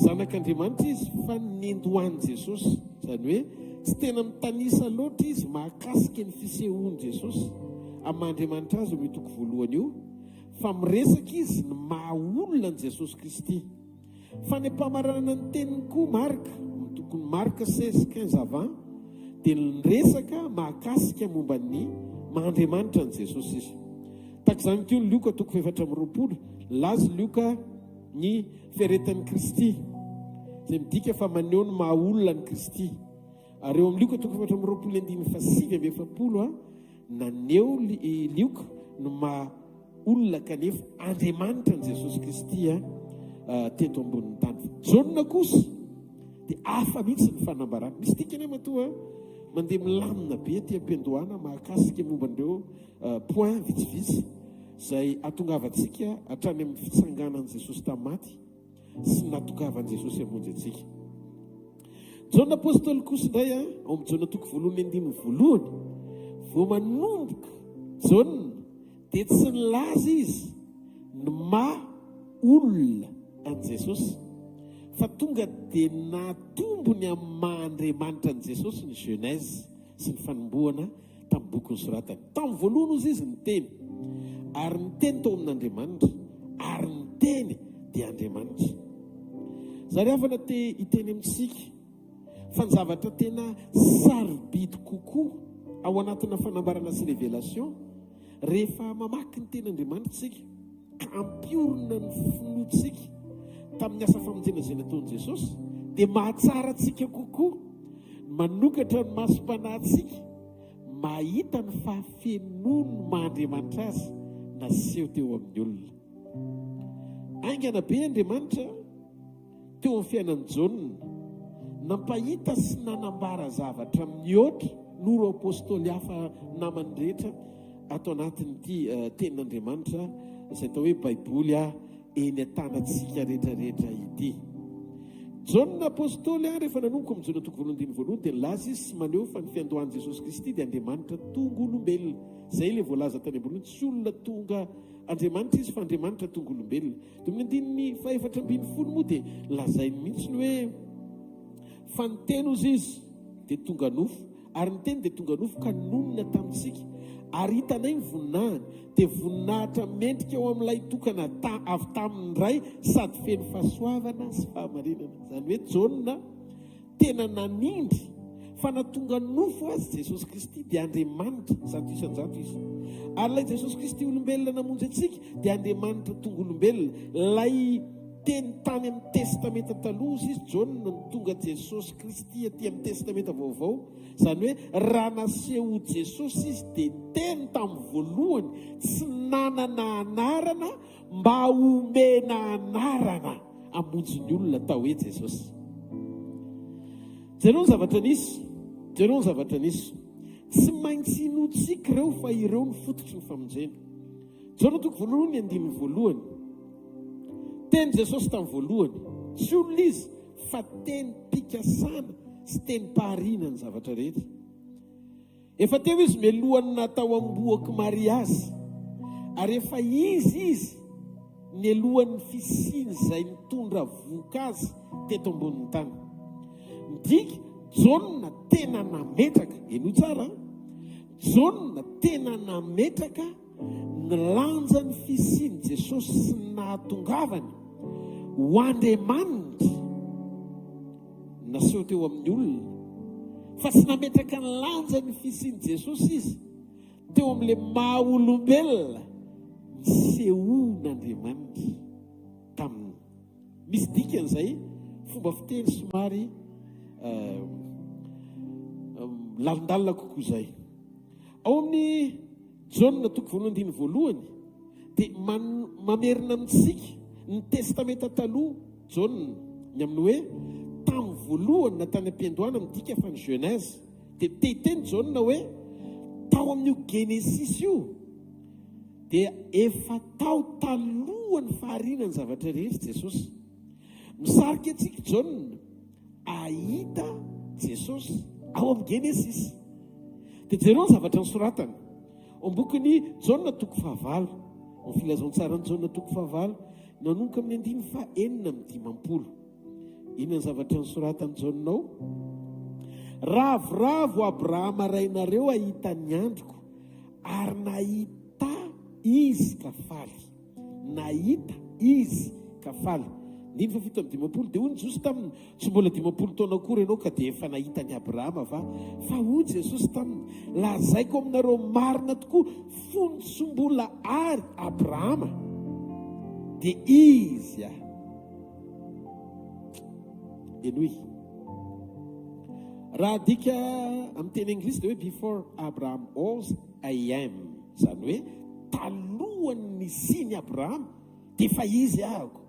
zanak'Andriamanitra izy fa ny andohany Jesosy, izany hoe tsy tena mitanisa loatra izy mahakasika ny fisehoany Jesosy amin'ny Andriamanitra azy io toko voalohany io, fa miresaka izy ny maha olona an Jesosy Kristy. Fa ny mpamaranana ny teniny koa Marika, tokony Marika 16:15 dia niresaka mahakasika momba ny maha-Andriamanitra an Jesosy izy. Tahaka izany koa ny Luka toko 4:20, laza Luka ny fiaretan'ny Kristy izay midika fa maneho ny maha olona ny Kristy. Ary eo amin'ny Luka toko 4:9-7 naneho Luka ny maha olona kanefa Andriamanitra an Jesosy Kristy teto ambonin'ny tany. Jauna kosa dia hafa mihitsy ny fanambarana. Misy dikany matoa mandeha milamina be ty am-piandohana mahakasika momba an'ireo point vitsivitsy izay atongavantsika hatrany amin'ny fitsanganan Jesosy tamin'ny maty sy natongavan Jesosy hamonjy antsika. Jaona apôstôly kosa indray ao amin'ny Jaona toko voalohany 9 vao manomboka Jaona dia tsy nilaza izy ny maha olona an Jesosy, fa tonga dia natombony amin'ny maha-Andriamanitra an Jesosy ny Genèse sy ny fanombohana tamin'ny boky nosoratany. Tamin'ny voalohany ozy izy ny teny, ary ny teny tao amin'Andriamanitra, ary ny teny dia Andriamanitra. Zareo avana te hiteny amintsika fa ny zavatra tena sarobidy kokoa ao anatina fanambarana sy révélation rehefa mamaky ny ten'Andriamanitra tsika ka ampiorina ny finoantsika tamin'ny asa famonjenazena taon'i Jesosy, dia mahatsara antsika kokoa, manokatra ny masom-panahintsika mahita ny fahafenony maha-Andriamanitra azy naseho teo amin'ny olona. Aingana be Andriamanitra teo amin'ny fiainan'ny Jaona, nampahita sy nanambara zavatra amin'ny oatra noro apôstôly hafa namany rehetra ato anatin'ity tenin'Andriamanitra izay atao hoe baiboly eny an-tanantsika rehetrarehetra ity. Jaona apôstôly rehefa nanomboka amin'ny Jaona toko voalohany dia nilaza izy sy maneho fa ny fiandohan'i Jesosy Kristy dia Andriamanitra tonga olombelona. Izay ilay voalaza tany ambony, tsy olona tonga Andriamanitra izy fa Andriamanitra tonga olombelona. Dia amin'ny 4:40 moa dia lazainy mihitsy ny hoe fa ny teny ozy izy dia tonga nofo, ary ny teny dia tonga nofo ka nonona tamintsika, ary hitanay ny voninahiny dia voninahitra mendrika ao amin'ilay tokana avy tamin'ny ray sady feno fahasoavana sy fahamarinana. Izany hoe Jaona tena nanindry fa natonga nofo azy Jesosy Kristy dia Andriamanitra zato isan-jato izy. Ary ilay Jesosy Kristy olombelona namonjy antsika dia Andriamanitra tonga olombelona. Lay teny tany amin'ny testamenta taloha izy Jaona ny tonga Jesosy Kristy aty amin'ny testamenta vaovao, izany hoe raha naseho Jesosy izy dia teny tamin'ny voalohany tsy nanana anarana mba omena anarana amonjy ny olona tao hoe Jesosy. Jereo ny zavatra nisy tsy maintsy inotsika ireo fa ireo ny fototry ny famonjena. Jaona toko voalohany 9 teny Jesosy tamin'ny voalohany, tsy olona izy fa teny mpikasana sy teny paharina ny zavatra rehetra. Efa teo izy melohany natao amboaky mariazy, ary efa izy ny alohan'ny fisiny izay mitondra voninkazo teto ambonin'ny tany. Midika Jaona tena nametraka, eno tsara, Jaona tena nametraka ny lanjan'ny fisiny Jesosy sy ny nahatongavany ho Andriamanitra naseho teo amin'ny olona, fa tsy nametraka ny lanjan'ny fisiny Jesosy izy teo amin'ilay maha olombelona nisehon'Andriamanitra taminy. misy dikan'izay fomba fiteny somary lalindalina kokoa zay. Ao amin'ny Jaona toko voalohany voalohany dia mamerina amintsika ny testamenta taloha Jaona ny amin'ny hoe tamin'ny voalohany na tany am-piandohana midika fa ny Genèse dia teny Jaona hoe tao amin'io Genesis io dia efa tao talohany faharinany zavatra rehetra Jesosy. Misarika antsika Jaona ahita Jesosy ao amin'ny Genesis. Dia jereo ny zavatra nisoratany ombokony Jaona toko 9 ny filazantsara ny Jaona toko 9 nanomboka amin'ny 9:9. Inona ny zavatra nisoratany Jaona ao? Ravoravo Abrahama rainareo ahita ny androko ary nahita izy kafaly. Nahita izy kafaly. 9:7 dia hoy Jesosy taminy tsy mbola 10 taona akory ianao ka dia efa nahita ny Abrahama fa hoy Jesosy taminy lazaiko aminareo marina tokoa fony tsy mbola ary Abrahama dia izy enoy. Raha dika amin'ny teny anglisy dia hoe before Abraham was I am, zany hoe talohany nisiny Abrahama dia efa izy ahako.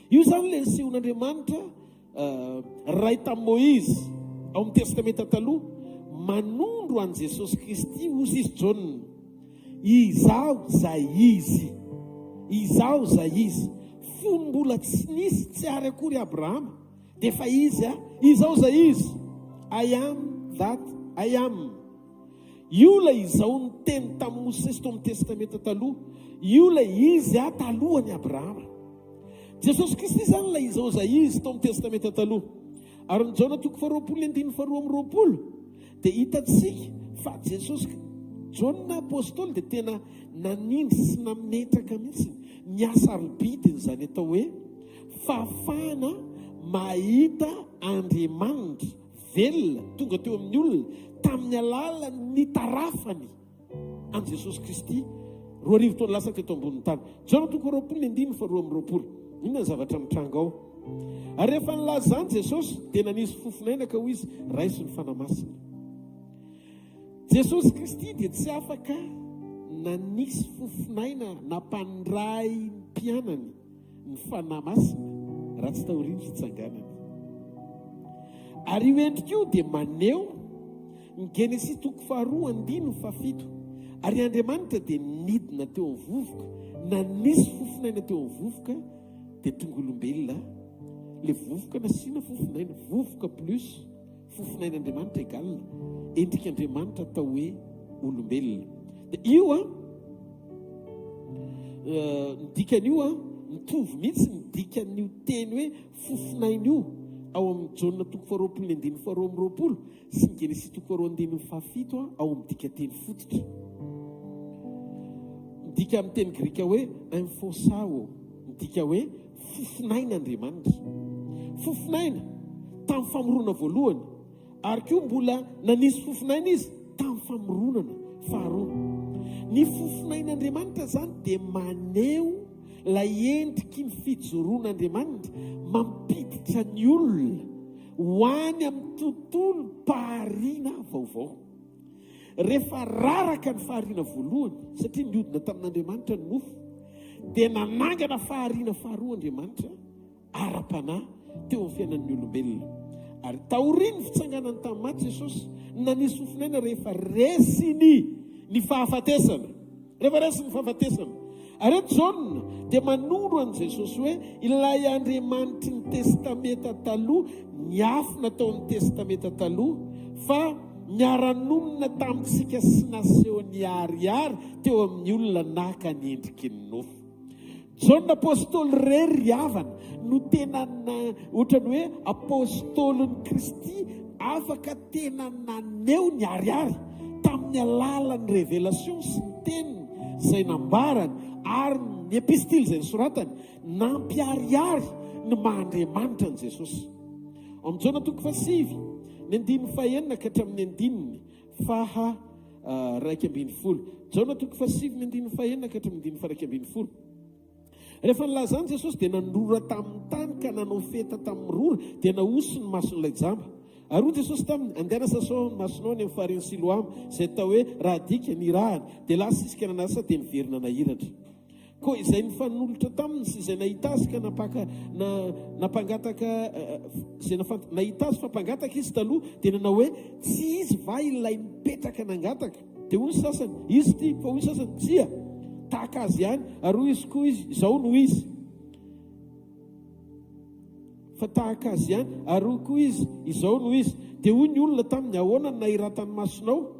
Io zany le sehoan'Andriamanitra ray tamin'i Moïse ao amin'ny testamenta taloha manondro an Jesosy Kristy hozy izy Jaona. Izaho zay izy. Izaho zay izy. Fony mbola tsy nisy tsy ary akory Abrahama dia efa izy izaho zay izy. I am that I am. Io la izao ny teny tamin'ny Mosesy tao amin'ny testamenta taloha. Io la izy talohany Abrahama. Jesosy Kristy zany la izao zay izy tao amin'ny testamenta taloha. Ary ny Jaona toko 2:2 dia hitantsika fa Jesosy Jaona apôstôly dia tena nanindry sy nametraka mihitsy miasa arobidiny zany atao hoe fahafahana mahita Andriamanitra velona tonga teo amin'ny olona tamin'ny alalan'ny tarafany an Jesosy Kristy 2 taona lasa teto ambonin'ny tany. Jaona toko 2:2. Inona ny zavatra mitranga ao? Ary rehefa nilazany Jesosy dia nanisy fofinaina ka hoy izy raiso ny fanamasina. Jesosy Kristy dia tsy afaka nanisy fofinaina nampandray ny mpianany ny fanamasina raha tsy taoriany fitsanganany. Ary io endrika io dia maneho ny Genesis toko 2:7. Ary Andriamanitra dia nidina teo amin'ny vovoka, nanisy fofinaina teo amin'ny vovoka dia tonga olombelona. Le vovoka nasiana fofinaina, vovoka plus fofinain'Andriamanitra egalina endrika Andriamanitra atao hoe olombelona. Dia io ny dikan'io mitovy mihitsy ny dikan'io teny hoe fofinaina io ao amin'ny Jaona toko 2:2 sy ny Genesis toko 2:7 ao amin'ny dikateny fototra. Midika amin'ny teny grika hoe infosao, midika hoe fofinain'Andriamanitra. Fofinaina tamin'ny famoronana voalohany, ary koa mbola nanisy fofinaina izy tamin'ny famoronana faharoa. Ny fofinain'Andriamanitra zany dia maneho lay endriky ny fijoroan'Andriamanitra mampiditra ny olona ho any amin'ny tontolo fahariana vaovao. Rehefa raraka ny fahariana voalohany satria niodina tamin'Andriamanitra ny nofo, dia nanangana fahariana faharoa Andriamanitra ara-panahy teo amin'ny fiainan'ny olombelona. Ary taoriany fitsanganany tamin'ny maty Jesosy nanisy fofinaina rehefa resiny ny fahafatesana. Rehefa resiny ny fahafatesana. Ary Jaona dia manondro an Jesosy hoe ilay Andriamanitra ny testamenta taloha, ny afona taon'ny testamenta taloha, fa niara-nonina tamintsika sy naseho ny ariary teo amin'ny olona naka ny endriky ny nofo. Jaona apôstôly rery havana no tena ohatrany hoe apôstôlin'ny Kristy afaka tena naneho ny ariary tamin'ny alalan'ny révélation sy ny teniny izay nambarany ary ny epistily izay nisoratany nampiariary ny maha-Andriamanitra ny Jesosy. Amin'ny Jaona toko 7 ny 9:1 ka hatramin'ny 9:2. Jaona toko 7 ny 9:1 ka hatramin'ny 9:2. Rehefa nilazany Jesosy dia nandrora tamin'ny tany ka nanao feta tamin'ny rora dia naoso ny mason'ilay jamba. Ary Jesosy taminy andeana sasao masonao ny amin'ny fariny Siloam izay tao hoe raha dika ny rahany dia lasa sisika nanasa dia niverina nahiratra. Koa izay nifanolotra taminy sy izay nahita azy ka napangataka izay nahita azy fampangataka izy taloha dia nanao hoe tsy izy va ilay mipetraka nangataka. Dia hoy ny sasany izy ty, fa hoy ny sasany tsia tahaka azy ihany. Ary hoy izy koa izy izao no izy, fa tahaka azy ihany. Ary hoy koa izy izao no izy. Dia hoy ny olona taminy ahoana no nahiratany masonao?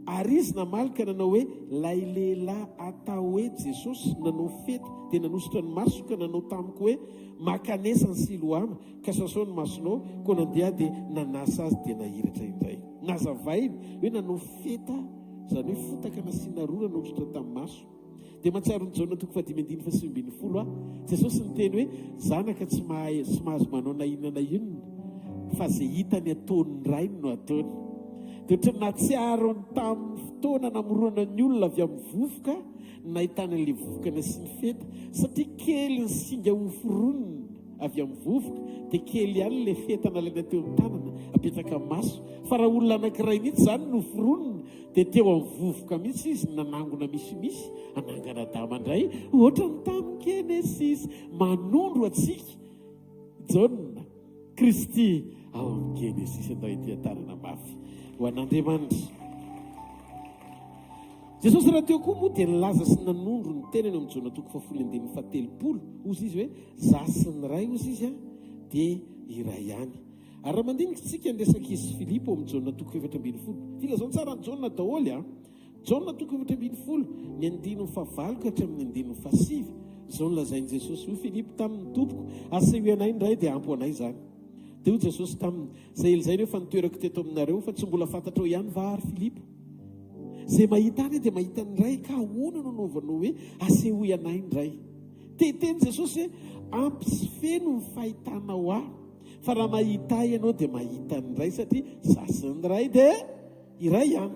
Ary izy namalika nanao hoe lay lehilahy atao hoe Jesosy nanao fety dia nanositra ny maso ka nanao tamiko hoe makanesa ny Siloama ka sasao ny masonao, koa nandeha dia nanasa azy dia nahiratra indray. Nazavay hoe nanao feta, izany hoe fotaka nasiana rora nanositra tamin'ny maso. Dia mahatsiaro ny Jaona 5:9-10 Jesosy niteny hoe zanaka tsy mahazo manao na inona na inona fa izay hitany ataony ray no ataony. Dia ohatra natsiaro ny tamin'ny fotoana namorona ny olona avy amin'ny vovoka nahitana an'ilay vovoka nasiany feta, satria kely ny singa hoforoniny avy amin'ny vovoka dia kely ihany ilay feta nalaina teo amin'ny tanana apetaka amin'ny maso. Fa raha olona anankiray mihitsy izany no hoforoniny dia teo amin'ny vovoka mihitsy izy nanangona misimisy anangana damandray ohatra ny tamin'ny Genesis. Manondro atsika Jaona Kristy ao amin'ny Genesis andao itiatarana mafy ho an'Andriamanitra. Jesosy raha teo koa moa dia nilaza sy nanondro ny tenany amin'ny Jaona 4:17 ozy izy hoe zasiny ray ozy izy dia iray ihany. Ary raha mandinika tsika nresaka izy Filipo amin'ny Jaona 4:12 filazao tsara ny Jaona daholo Jaona 4:12 ny 9:9 ka hatramin'ny 9:9 izao nolazainy Jesosy ho Filipo tamin'ny tompoko aseho anay indray dia ampo anay izany. Dia hoy Jesosy taminy izay ilzainy hoe fa nitoerako teto aminareo fa tsy mbola fantatrao ihany va ary Filipo? Izay mahita any dia mahita ny ray ka ahoana no nanaovanao hoe aseho anay indray? Teny Jesosy hoe ampy sy feno ny fahitanao ahy, fa raha mahita ianao dia mahita ny ray satria zasiny ray dia iray ihany.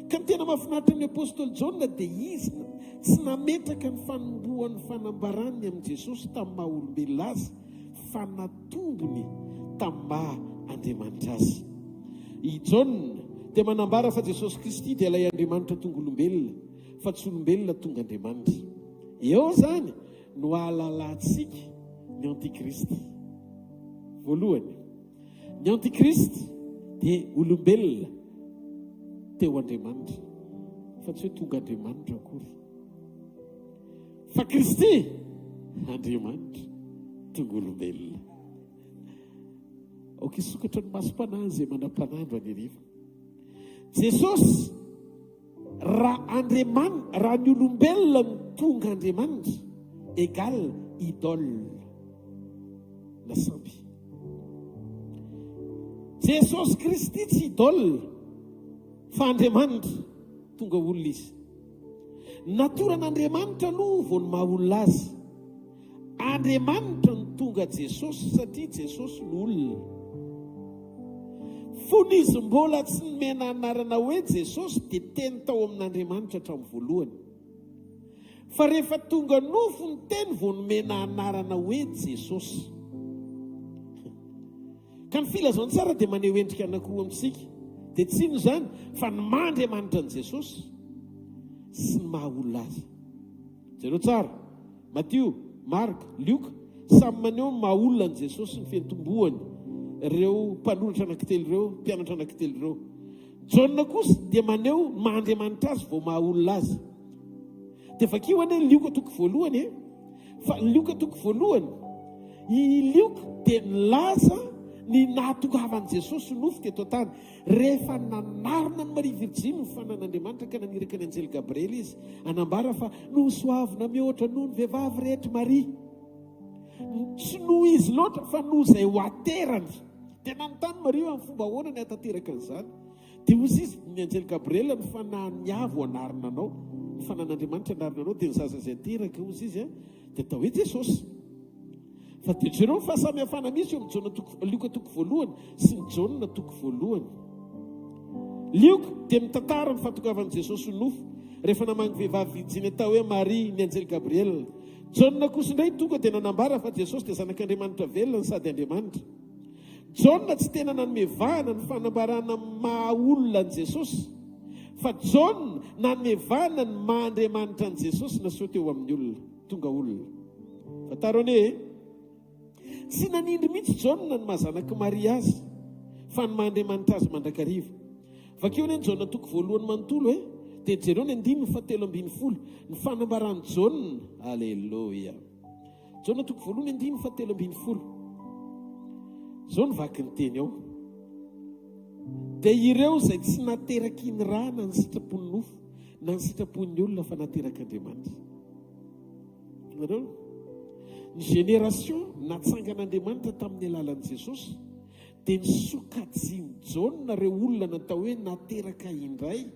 Ka ny tena mahafinaritra ny apôstôly Jaona dia izy tsy nametraka ny fanombohan'ny fanambarany amin'i Jesosy tamin'ny maha olombelona azy, fa natombony tamin'ny maha Andriamanitra azy. I Jaona dia manambara fa Jesosy Kristy dia ilay Andriamanitra tonga olombelona, fa tsy olombelona tonga Andriamanitra. Eo zany no ahalalantsika ny Antikristy. Voalohany, ny Antikristy dia olombelona teo Andriamanitra, fa tsy hoe tonga Andriamanitra akory. Fa Kristy Andriamanitra tonga olombelona. Aoka isokatra ny masom-panahy izay manam-panandro any ariva. Jesosy raha ny olombelona ny tonga Andriamanitra égal idole na samby. Jesosy Kristy tsy idole fa Andriamanitra tonga olona izy. Natoran'Andriamanitra aloha vao ny maha olona azy. Andriamanitra ny tonga Jesosy satria Jesosy no olona. Fony izy mbola tsy nomena anarana hoe Jesosy dia teny tao amin'Andriamanitra hatramin'ny voalohany. Fa rehefa tonga nofo ny teny vao nomena anarana hoe Jesosy. Ka ny filazao tsara dia maneho endrika anankiroa amintsika. Dia tsy ino izany fa ny maha Andriamanitra ny Jesosy sy ny maha olona azy. Jereo tsara, Matteo, Marka, Luka samy maneho ny maha olona ny Jesosy ny fiantombohany. Ireo mpanoratra anankitelo ireo, mpianatra anankitelo ireo. Jaona kosa dia maneho maha Andriamanitra azy vao maha olona azy. Dia vakio ane Luka toko voalohany fa Luka toko voalohany i Luka dia nilaza ny nahatongavan'i Jesosy nofo teto an-tany rehefa nanarina ny Maria Virginy ny fanan'Andriamanitra ka naniraka ny anjely Gabriel izy anambara fa nosoavina mihoatra noho ny vehivavy rehetra Maria. Tsy noho izy loatra fa noho izay ho aterany. Dia nanontany Maria amin'ny fomba ahoana ny hatateraka an'izany. Dia hozy izy ny anjely Gabriel ny fanahany avo anarina anao, ny fanan'Andriamanitra anarina anao dia ny zaza izay ateraka hozy izy dia atao hoe Jesosy. Fa dia jereo fahasamihafana misy eo amin'ny Luka toko voalohany sy ny Jaona toko voalohany. Luka dia mitantara ny fahatongavan'i Jesosy nofo rehefa namangy vehivavy Virginy atao hoe Maria ny anjely Gabriel Jaona kosa indray tonga dia nanambara fa Jesosy dia zanak'Andriamanitra velona sady Andriamanitra. Jaona tsy tena nanome vahana ny fanambarana maha olona an' Jesosy, fa Jaona nanome vahana ny maha Andriamanitra an' Jesosy naseho teo amin'ny olona, tonga olona. Fantarony tsy nanindry mihitsy Jaona ny mahazanaky Maria azy, fa ny maha Andriamanitra azy mandrakariva. Vakeo ny Jaona toko voalohany manontolo dia jereo ny 9:17 ny fanambarany Jaona. Alleluia. Jaona toko voalohany 9:17 zao ny vaky ny teny ao. Dia ireo izay tsy nateraky ny rà na ny sitrapony nofo na ny sitrapony olona fa nateraka Andriamanitra. Nareo ny génération natsangan'Andriamanitra tamin'ny alalan'i Jesosy dia nisokajiny Jaona reo olona natao hoe nateraka indray.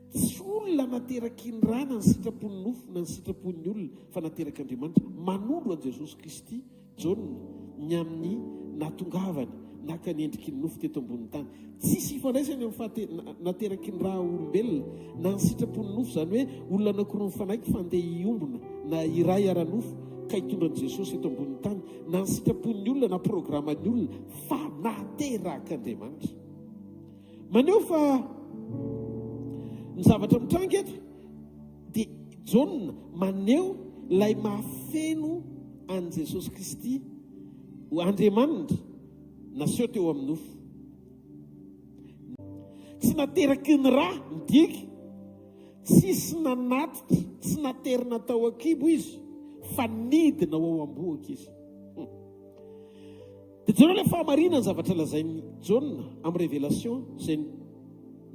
Tsy olona nateraka ny rà na ny sitrapony nofo na ny sitrapony olona fa nateraka Andriamanitra. Manondro an Jesosy Kristy Jaona ny amin'ny natongavany naka ny endriky ny nofo teto ambony tany. Tsisy ifandraisany amin'ny nateraky ny raha olombelona na ny sitrapony nofo, zany hoe olona anankiroa mifanaiky fandeha iombona na iray ara-nofo ka hitondra an Jesosy eto ambony tany, na ny sitrapony olona na programany olona, fa nateraka Andriamanitra. Maneho fa ny zavatra mitranga eto dia Jaona maneho ilay mahafeno an Jesosy Kristy Andriamanitra naseho teo amin'ny nofo. Tsy nateraky ny rà midiky, tsisy nanatitra, tsy naterina tao akibo izy, fa nidina ao ambohaka izy. Dia Jaona ilay fahamarinany zavatra lazainy Jaona amin'ny révélation izay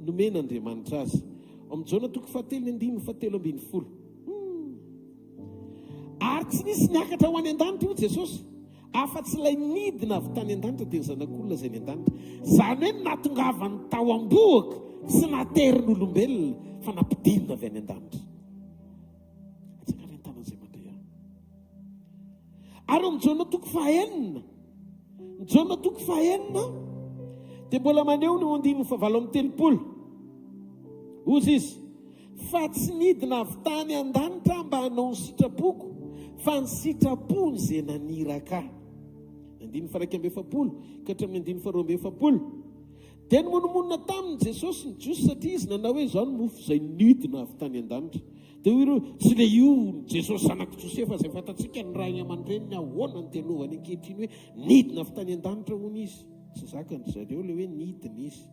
nomen'Andriamanitra azy. Amin'ny Jaona toko 4:17. Ary tsy nisy niakatra ho any an-danitra io Jesosy, afa-tsy ilay nidina avy tany an-danitra dia ny zanak'olona izay ny an-danitra. Zany hoe natongavany tao ambohaka sy naterin'olombelona fa nampidinina avy any an-danitra. Atsaka ny an-tanan'izay mandray. Ary amin'ny Jaona toko 9, ny Jaona toko 9 dia mbola maneho ny 9:7. Ozy izy, fa tsy nidina avy tany an-danitra mba hanao ny sitrapoko, fa ny sitrapony izay naniraka. 9:7 ka hatramin'ny 9:12. Dia nymonomonina tamin'ny Jesosy ny Jiosy satria izy nanao hoe izao ny mofo izay nidina avy tany an-danitra. Dia ireo tsy le io Jesosy zanak'i Josefa izay fantatsika ny raha aman-dreniny ahoana ny tenovany ankehitriny hoe nidina avy tany an-danitra hono izy. Tsy zakany zareo le hoe nidina izy.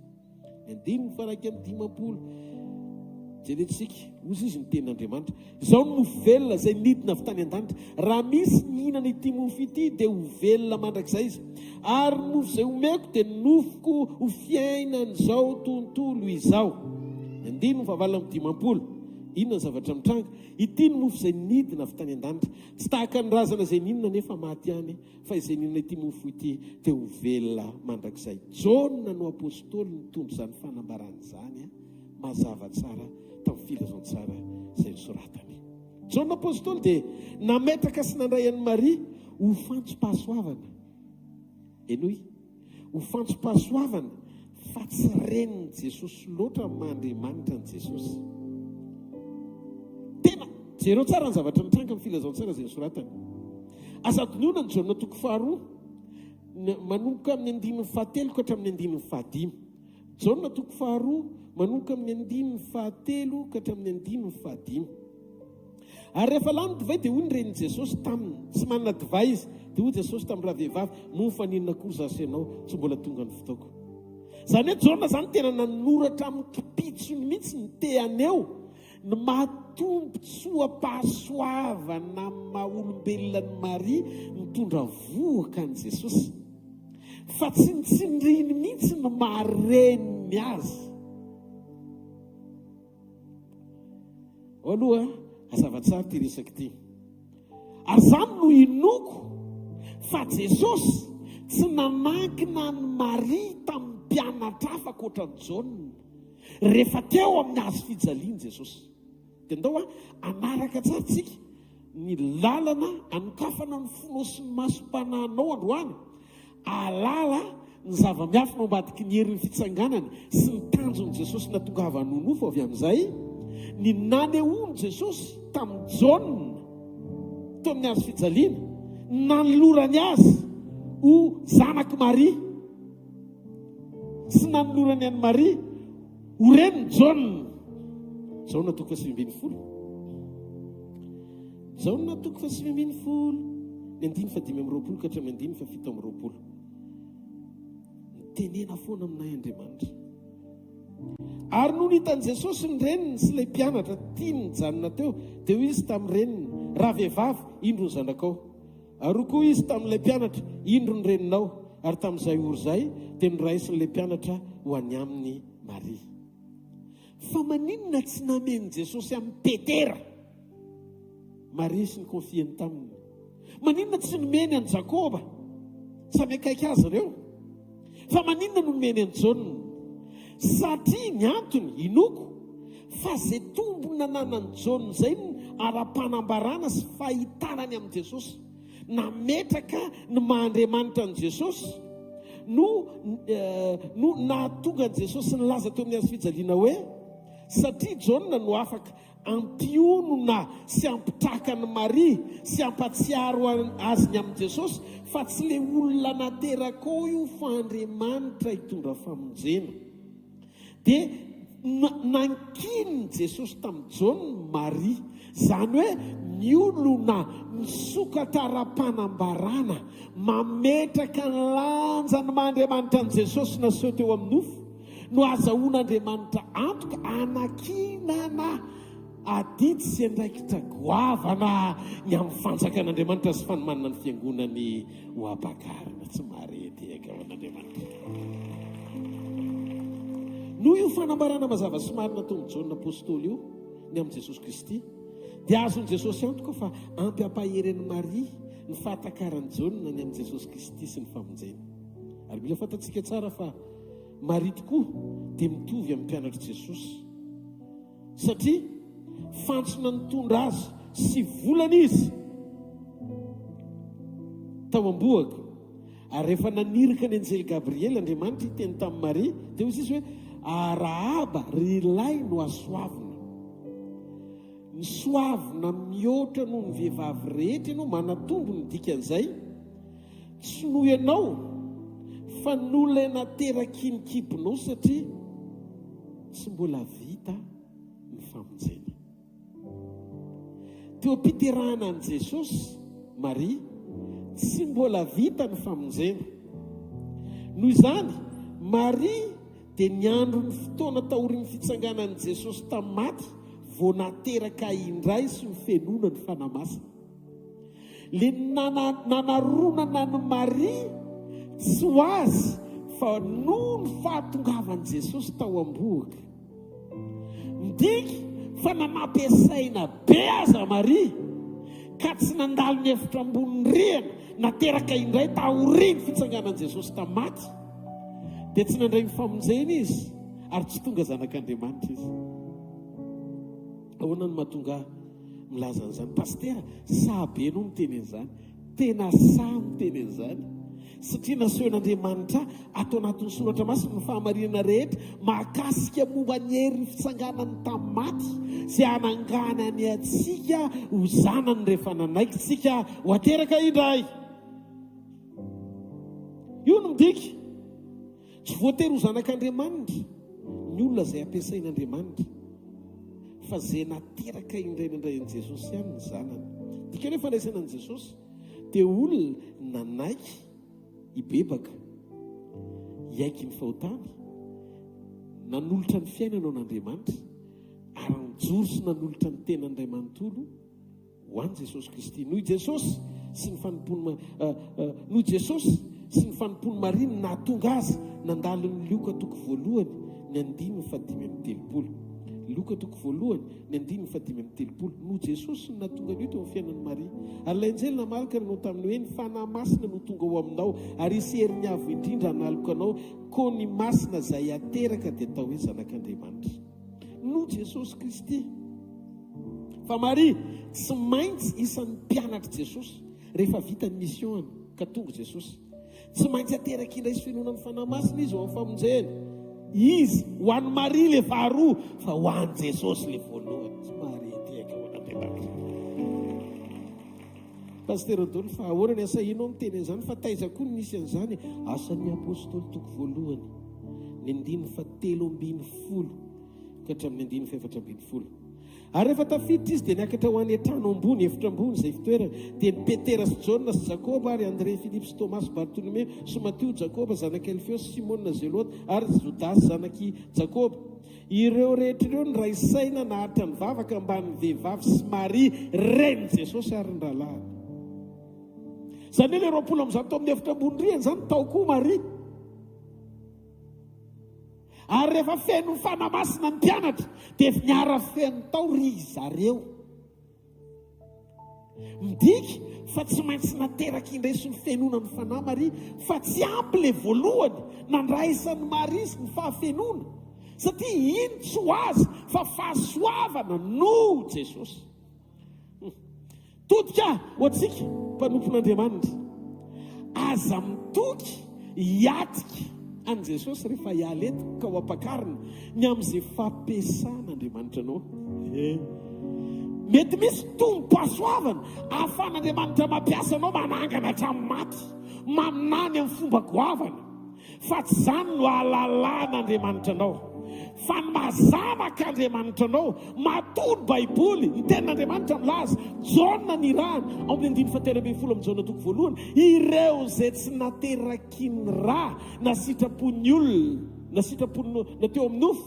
9:10 jerentsika ozy izy ny tenin'Andriamanitra. Izao no mofo velona izay nidina avy tany an-danitra. Raha misy nihinana ity mofo ity dia ho velona mandrakizay izy. Ary ny mofo izay homeko dia nofoko ho fiainan'izao tontolo izao. 9:10. Inona ny zavatra mitranga? Ity ny mofo izay nidina avy tany an-danitra. Tsy tahaka ny razana izay ninona nefa maty any, fa izay ninona ity mofo ity dia ho velona mandrakizay. Jaona no apôstôly nitondra izany fanambarana izany mazava tsara tamin'ny filazantsara izay nisoratany. Jaona apôstôly dia nametraka sy nandray an'i Maria ho fantsom-pahasoavana. Enoy, ho fantsom-pahasoavana fa tsy renin'i Jesosy loatra Andriamanitra ny Jesosy. Tena jereo tsara ny zavatra mitranga amin'ny filazantsara izay nisoratany. Asadinoana ny Jaona toko 2 manomboka amin'ny 9:7 ka hatramin'ny 9:5. Jaona toko 2 manomboka amin'ny 9:7 ka hatramin'ny 9:5. Ary rehefa lany divay dia hoy ny renin'i Jesosy taminy, tsy manana divay izy, dia hoy Jesosy tamin'ny rahavehivavy, mofa ninona koa zasy ianao, tsy mbola tonga ny fotoako. Zany hoe Jaona zany tena nanoratra amin'ny kipitsony mihitsy ny teaneo ny mahatombontsoam-pahasoavana maha olombelonan'i Maria mitondra voaka an Jesosy, fa tsy nitsindriny mihitsy no mahareniny azy. Aloha azava tsara ty resaka ty. Ary zany no inoko fa Jesosy tsy nanankina ny Maria tamin'ny mpianatra hafa ankoatran'ny Jaona rehefa teo amin'ny hazo fijaliany Jesosy. Dia ndao anaraka tsara tsika ny lalana anokafana ny fonosy ny masom-panahinao androany, alala ny zava-miafina ambadiky ny herin'ny fitsanganana sy ny tanjon'i Jesosy natongavany nonofo avy amin'izay ny nanehoany Jesosy tamin'ny Jaona tamin'ny azo fijaliana nanolorany azy ho zanaky Maria sy nanolorany any Maria ho reniny Jaune. Zao natoko fa 7 zao natoko fa 7 ny 5 ka hatramin'ny 7 tenena foana aminay Andriamanitra. Ary noho nitan'i Jesosy ny reniny sy ilay mpianatra tia ny janona teo, dia hoy izy tamin'ny reniny, raha vehivavy indro ny zanakao. Ary koa izy tamin'ilay mpianatra, indro ny reninao. Ary tamin'izay ory izay dia noraisin'ilay mpianatra ho any amin'ny Maria. Fa maninona tsy nameny Jesosy amin'ny Petera Maria sy ny konfiany taminy? Maninona tsy nomeny any Jakoba samy akaiky azy ireo? Fa maninona no nomeny any Jaune? Satria ny antony inoko fa zay tombony nananany Jaune zay ara-panambarana sy fahitanany amin'ny Jesosy, nametraka ny maha-Andriamanitra ny Jesosy no nahatonga ny Jesosy nilaza teo amin'ny azo fijaliana hoe satria Jaune no afaka ampionona sy ampitraka ny Maria sy ampatsiaro azy ny amin'ny Jesosy, fa tsy le olona nateraka ao io fa Andriamanitra hitondra famonjena. Dia nankiny Jesosy tamin'ny Jaune Maria, zany hoe ny olona misokatra ara-panambarana mametraka ny lanjany maha-Andriamanitra ny Jesosy naseho teo amin'ny nofo no azahoan'Andriamanitra antoka anakinana adidy sy andraikitra goavana ny amin'ny fanjakan'Andriamanitra sy fanomanana ny fiangonany ho abakarina. Tsy marety eka ao an'Andriamanitra. Noho io fanambarana mazava sy marina tamin'ny Jaune apôstôly io ny amin'ny Jesosy Kristy, dia azon'i Jesosy antoka fa ampy ampaheren'i Maria ny fahatakaran'i Jaune ny amin'ny Jesosy Kristy sy ny famonjena. Ary mila fantatsika tsara fa Maria tokoa dia mitovy amin'ny mpianatra Jesosy, satria fantsona nitondra azy sy volana izy tao am-boaka. Ary rehefa nanirika ny anjely Gabriel Andriamanitra hiteny tamin'ny Maria, dia hoy izy hoe arahaba rilay no asoavina. Ny soavina mihoatra noho ny vehivavy rehetra ianao manatombo ny dikan'izay, tsy noho ianao fa nolay nateraky ny kibonao satria tsy mbola vita ny famonjena. Teo am-piterahana an' Jesosy Maria, tsy mbola vita ny famonjena. Noho izany Maria dia niandro ny fotoana taorian'ny fitsanganan'i Jesosy tamin'ny maty vao nateraka indray sy ny fenona ny fanamasina. Le nanaronana ny Maria tsy ho azy fa noho ny fahatongavan'i Jesosy tao am-boaka. Midiky fa nanampiasaina be aza Maria ka tsy nandalo ny hevitra amboniny rihana, nateraka indray taoriany fitsanganan'i Jesosy tamin'ny maty, dia tsy nandray ny famonjena izy ary tsy tonga zanak'Andriamanitra izy. Ahoana no mahatonga milaza an'izany? Pastera, sahabe no miteny an'izany. Tena saha miteny an'izany, satria nasehon'Andriamanitra atao anatin'ny soratra masina ny fahamarinana rehetra mahakasika momba ny herin'ny fitsanganany tamin'ny maty, izay hanangana ny atsika ho zanany rehefa nanaiky tsika ho ateraka indray. Io no midiky, tsy voatery ho zanak'Andriamanitra ny olona izay ampiasain'Andriamanitra, fa zay nateraka indray an' Jesosy ihany ny zanany. Dika hoe fandraisana an' Jesosy dia olona nanaiky ibebaka, iaiky ny fahotany, nanolotra ny fiainana an'Andriamanitra ary nijoro sy nanolotra ny tenan'Iray manontolo ho an'i Jesosy Kristy. Noho Jesosy sy ny fanompony Maria no nahatonga azy nandalo ny Loka toko voalohany ny 5:5. Loka toko voalohany ny 5:5. No Jesosy no nahatonga an'io teo amin'ny fiainan'i Maria. Ary ilay anjely namalaka no tamin'ny hoe ny fanahy masina no tonga ao aminao ary isy herin'ny avo indrindra hanaloko anao, koa ny masina izay ateraka dia atao hoe zanak'Andriamanitra. No Jesosy Kristy. Fa Maria tsy maintsy isan'ny mpianatra Jesosy rehefa vita ny mission ka tonga Jesosy. Tsy maintsy ateraka indray sy finoana amin'ny fanahy masina izy ao amin'ny famonjena. Izy ho an'ny Maria le faharoa, fa ho an'i Jesosy le voalohany. Tsy Maria tiaka ho an'Andriamanitra. paster Adolphe fa ahoana ny asa inao miteny an'izany fa taiza koa ny nisy an'izany asan'ny apôstôly toko voalohany ny 7:10 ka hatramin'ny 7:11. Ary rehefa tafiditra izy dia niakatra ho any an-trano ambony efitra ambony izay fitoerana dia ny Petera sy Jaona sy Jakoba ary André, Filipo sy Tomasy, Bartolomeo sy Mateo, Jakoba zanaky Alfeo sy Simona Zelota ary Jodasy zanaky Jakoba. Ireo rehetra ireo ny ray saina nahatra ny vavaka ambany vehivavy sy Maria reny Jesosy ary ny rahalahy. Izany hoe 20 tao amin'ny efitra ambony rihana izany tao koa Maria. Ary rehefa feno fanamasina ny mpianatra dia niara feno tao ry zareo. Midika fa tsy maintsy nateraka indray ny fenona ny fanahy Maria, fa tsy ampy le voalohany nandraisan'ny Maria sy ny fahafenona, satria iny tsy ho azy fa fahasoavana no Jesosy. Todika ho antsika mpanompon'Andriamanitra, aza mitoky hiatika an' Jesosy rehefa hiala eto ka ho ampakarina ny amin'izay fampiasan'Andriamanitra anao. Mety misy tombo asoavana ahafahan'Andriamanitra mampiasa anao manangana hatramin'ny maty, maminany amin'ny fomba goavana, fa tsy izany no ahalalàn'Andriamanitra anao, fa ny mazanaka Andriamanitra anao. Matory Baiboly ny tenin'Andriamanitra milaza Jaona ny rahany ao amin'ny 9:12 Jaona toko voalohany, ireo izay tsy nateraky ny rà na sitrapony olona na teo amin'ny nofo,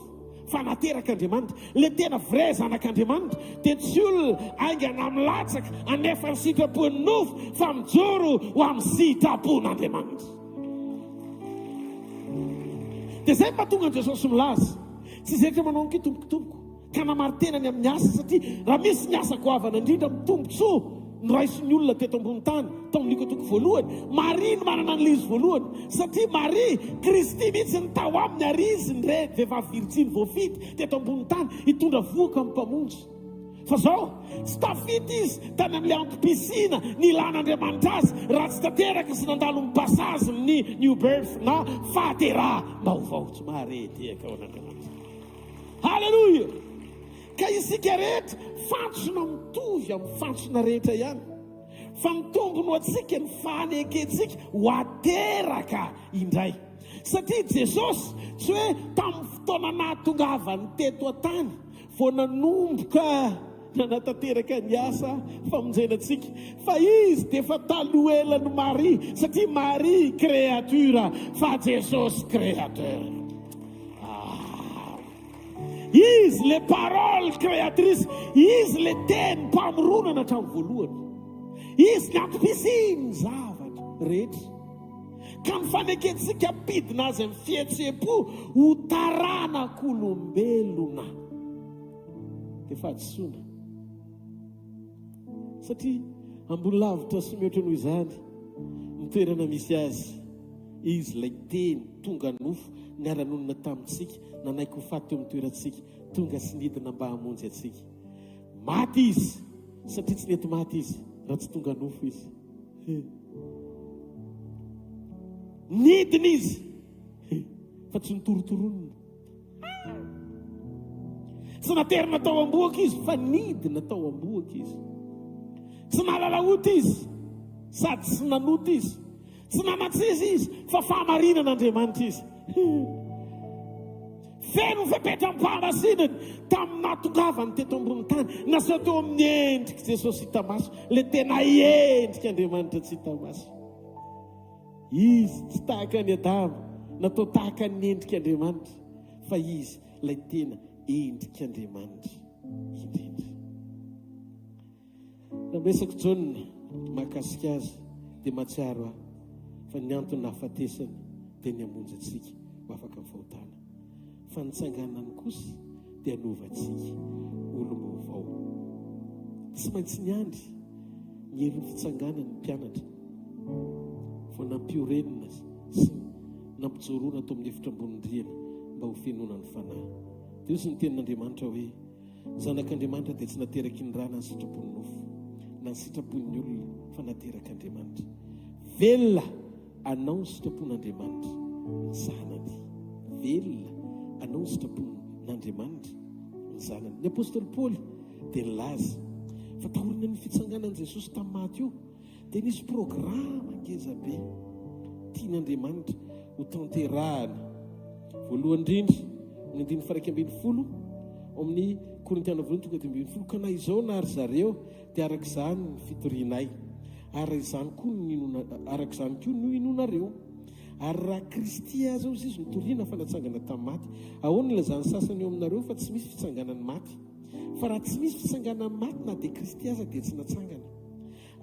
fa nateraka Andriamanitra. Le tena vrai zanak'Andriamanitra dia tsy olona aingana milatsaka anefa ny sitrapony nofo, fa mijoro ho amin'ny sitrapon'Andriamanitra. Dia izay mahatonga Jesosy milaza tsy zay rehetra manao ny kitombokitomboka ka namarin-tenany amin'ny asa, satria raha misy ny asa goavana indrindra mitombotsoa noraisiny olona teto ambony tany tao amin'ny toko voalohany, Maria no manana an'ilay izy voalohany, satria Maria Kristy mihitsy ny tao aminy ary izy ny vehivavy virjiny voafity teto ambony tany hitondra voaka amin'ny mpamonjy. Fa zao tsy tafity izy tany amin'ilay antom-pisina ny ilàn'Andriamanitra azy raha tsy tanteraka sy nandalo ny pasazy ny new birth na fahatera vaovao. Tsy maharety eka ao an'Andriamanitra. Halleluja! Ka isika rehetra fantsona mitovy amin'ny fantsona rehetra ihany, fa ny tombony ho antsika ny fanekentsika ho ateraka indray, satria Jesosy tsy hoe tamin'ny fotoana nahatongavany teto an-tany vao nanomboka nanatanteraka ny asa famonjenantsika, fa izy dia efa talohelan'ny Maria, satria Maria créature fa Jesosy créateur. Izy le parole créatrice, izy le teny mpamoronana hatramin'ny voalohany, izy ny antom-pisiny zavatra rehetra, ka ny fanekensika ampidina azy amin'ny fihetsem-po ho taranak'olombelona dia fahadisoana, satria ambony lavitra sy mihoatra noho izany ny toerana misy azy, izy lay teny tonga nofo niara-nonina tamintsika, nanaiky ho faty eo amin'ny toerantsika, tonga sy nidina mba hamonjy atsika. Maty izy, satria tsy nety maty izy raha tsy tonga nofo izy. Nidina izy fa tsy nitorotoronina. Tsy naterina tao amboaka izy fa nidina tao amboaka izy. Tsy nalalaota izy sady tsy nanota izy, tsy nanatsizy izy fa fahamarinan'Andriamanitra izy. Feno fepetra am-pahamasinany tamin'ny nahatongavany teto ambony tany, naseho teo amin'ny endrika Jesosy hita maso, le tena endrika Andriamanitra tsy hita maso. Izy tsy tahaka ny Adamo natao tahaka ny endrika Andriamanitra, fa izy lay tena endrika Andriamanitra indrindra. Raha resaka Jaona mahakasika azy dia mahatsiaro aho fa ny antony nahafatesany dia ny hamonjy atsika ho afaka mifahotana, fa nitsanganany kosa dia hanovantsika olo-baovao. Tsy maintsy niandry ny hery fitsanganany ny mpianatra vao nampiorenina sy nampijoroana atao amin'ny efitra ambony-drihana mba ho fenona ny fanahy. Dia izy ny tenin'Andriamanitra hoe zanak'Andriamanitra dia tsy nateraky ny rà na ny sitrapony nofo na ny sitrapony olona, fa nateraka Andriamanitra. Velona anao ny sitrapon'Andriamanitra ny zanany, velona anao ny sitrapon'Andriamanitra ny zanany. Ny apôstôly Paoly dia nilaza fa tahorina ny fitsanganan'i Jesosy tamin'ny maty io dia nisy programa ngezabe tian'Andriamanitra ho tanterahana. Voalohany indrindra ny 1:12 amin'ny Korintiana 1:12 ka na izao na ary zareo dia araka izany ny fitorianay, ary izany koa araka izany koa no inonareo. Ary raha Kristy aza izy izy nitoriana fa natsangana tamin'ny maty, ahoana ilazany sasany eo aminareo fa tsy misy fitsanganany maty? Fa raha tsy misy fitsanganany maty na dia Kristy aza dia tsy natsangana.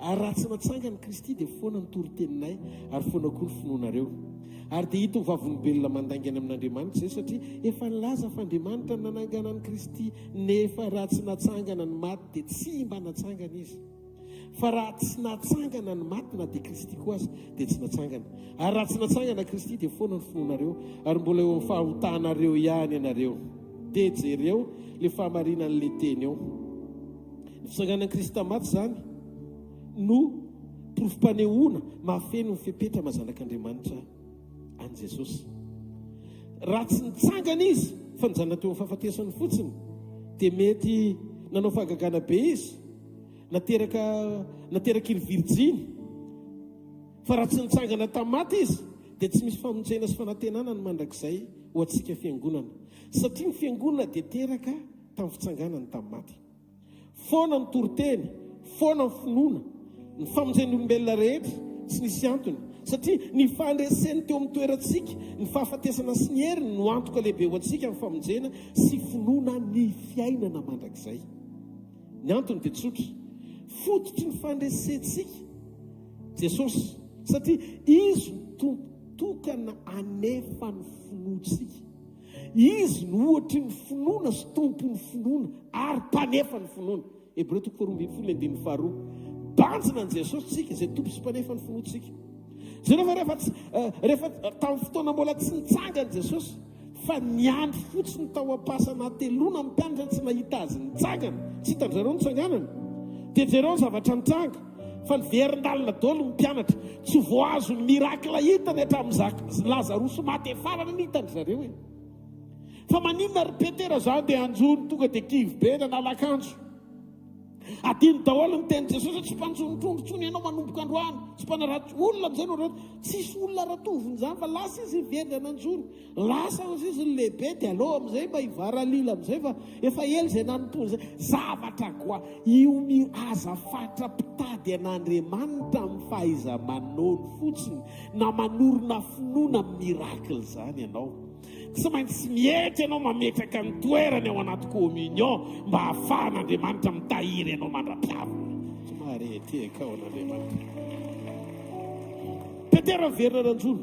Ary raha tsy natsangana Kristy dia foana ny toroteninay ary foana koa ny finoanareo. Ary dia hita ho vavolombelona mandaingana amin'Andriamanitra izay, satria efa nilaza fa Andriamanitra nanangana ny Kristy, nefa raha tsy natsangana ny maty dia tsy mba natsangana izy. Fa raha tsy natsangana ny maty na dia Kristy koa azy dia tsy natsangana. Ary raha tsy natsangana Kristy dia foana ny finoanareo ary mbola eo amin'ny fahotanareo ihany ianareo. Dia jereo le fahamarinan'le teny eo. Ny fitsanganan'i Kristy tamin'ny maty zany no porofom-panehoana mahafeno ny fepetra mazanak'Andriamanitra an' Jesosy. Raha tsy nitsangana izy fa nijanona teo amin'ny fahafatesany fotsiny dia mety nanao fahagagana be izy, nateraka iry Virjiny. Fa raha tsy nitsangana tamin'ny maty izy dia tsy misy famonjena sy fanantenana ny mandrakizay ho antsika fiangonana, satria ny fiangonana dia teraka tamin'ny fitsanganany tamin'ny maty. Foana ny toroteny, foana ny finoana, ny famonjen'ny olombelona rehetra tsy nisy antony, satria ny fandreseny teo amin'ny toerantsika, ny fahafatesana sy ny heriny no antoka lehibe ho antsika amin'ny famonjena sy finoana ny fiainana mandrakizay. Ny antony dia tsotra, fototry ny fandresentsika Jesosy, satria izy tokana anefa ny finoantsika. Izy no ohatry ny finoana sy tompo ny finoana ary mpanefa ny finoana. Hebreo 12:12 banjina ny Jesosy tsika izay tompo sy mpanefa ny finoantsika. Rehefa tamin'ny fotoana mbola tsy nitsangana Jesosy fa niandry fotsiny tao am-pasana telona amin'ny mpianatra tsy nahita azy nitsangana, tsy hitan zareo nitsanganana dia jereo zavatra nitsanga. Fa ny verin-dalina daholo ny mpianatra, tsy voazo ny mirakla hitany hatramin'ny Lazarosy maty efarany ny hitany zareo. Fa maninona ry Petera zany dia anjony tonga dia kivy be na nalakanjo. Adiny daholo ny teny Jesosy, tsy mpanjony trondrotsony ianao manomboka androany, tsy mpanarato olona amin'izay no rato. Tsisy olona ratovony zany fa lasa izy hiverina nanjony, lasa izy ny lehibe dia aloha amin'izay mba hivaralila amin'izay fa efa ely izay nanompony izay. Zavatra koa io azafatra mpitady an'Andriamanitra amin'ny fahaiza-manony fotsiny na manorina finoana mirakla zany ianao. Tsy maintsy mihety ianao mametraka ny toerany ao anaty communion mba hahafahan'Andriamanitra mitahiry ianao mandra-piavana. Tsy mahareheteka ao an'Andriamanitra. Petera miverina ranjony,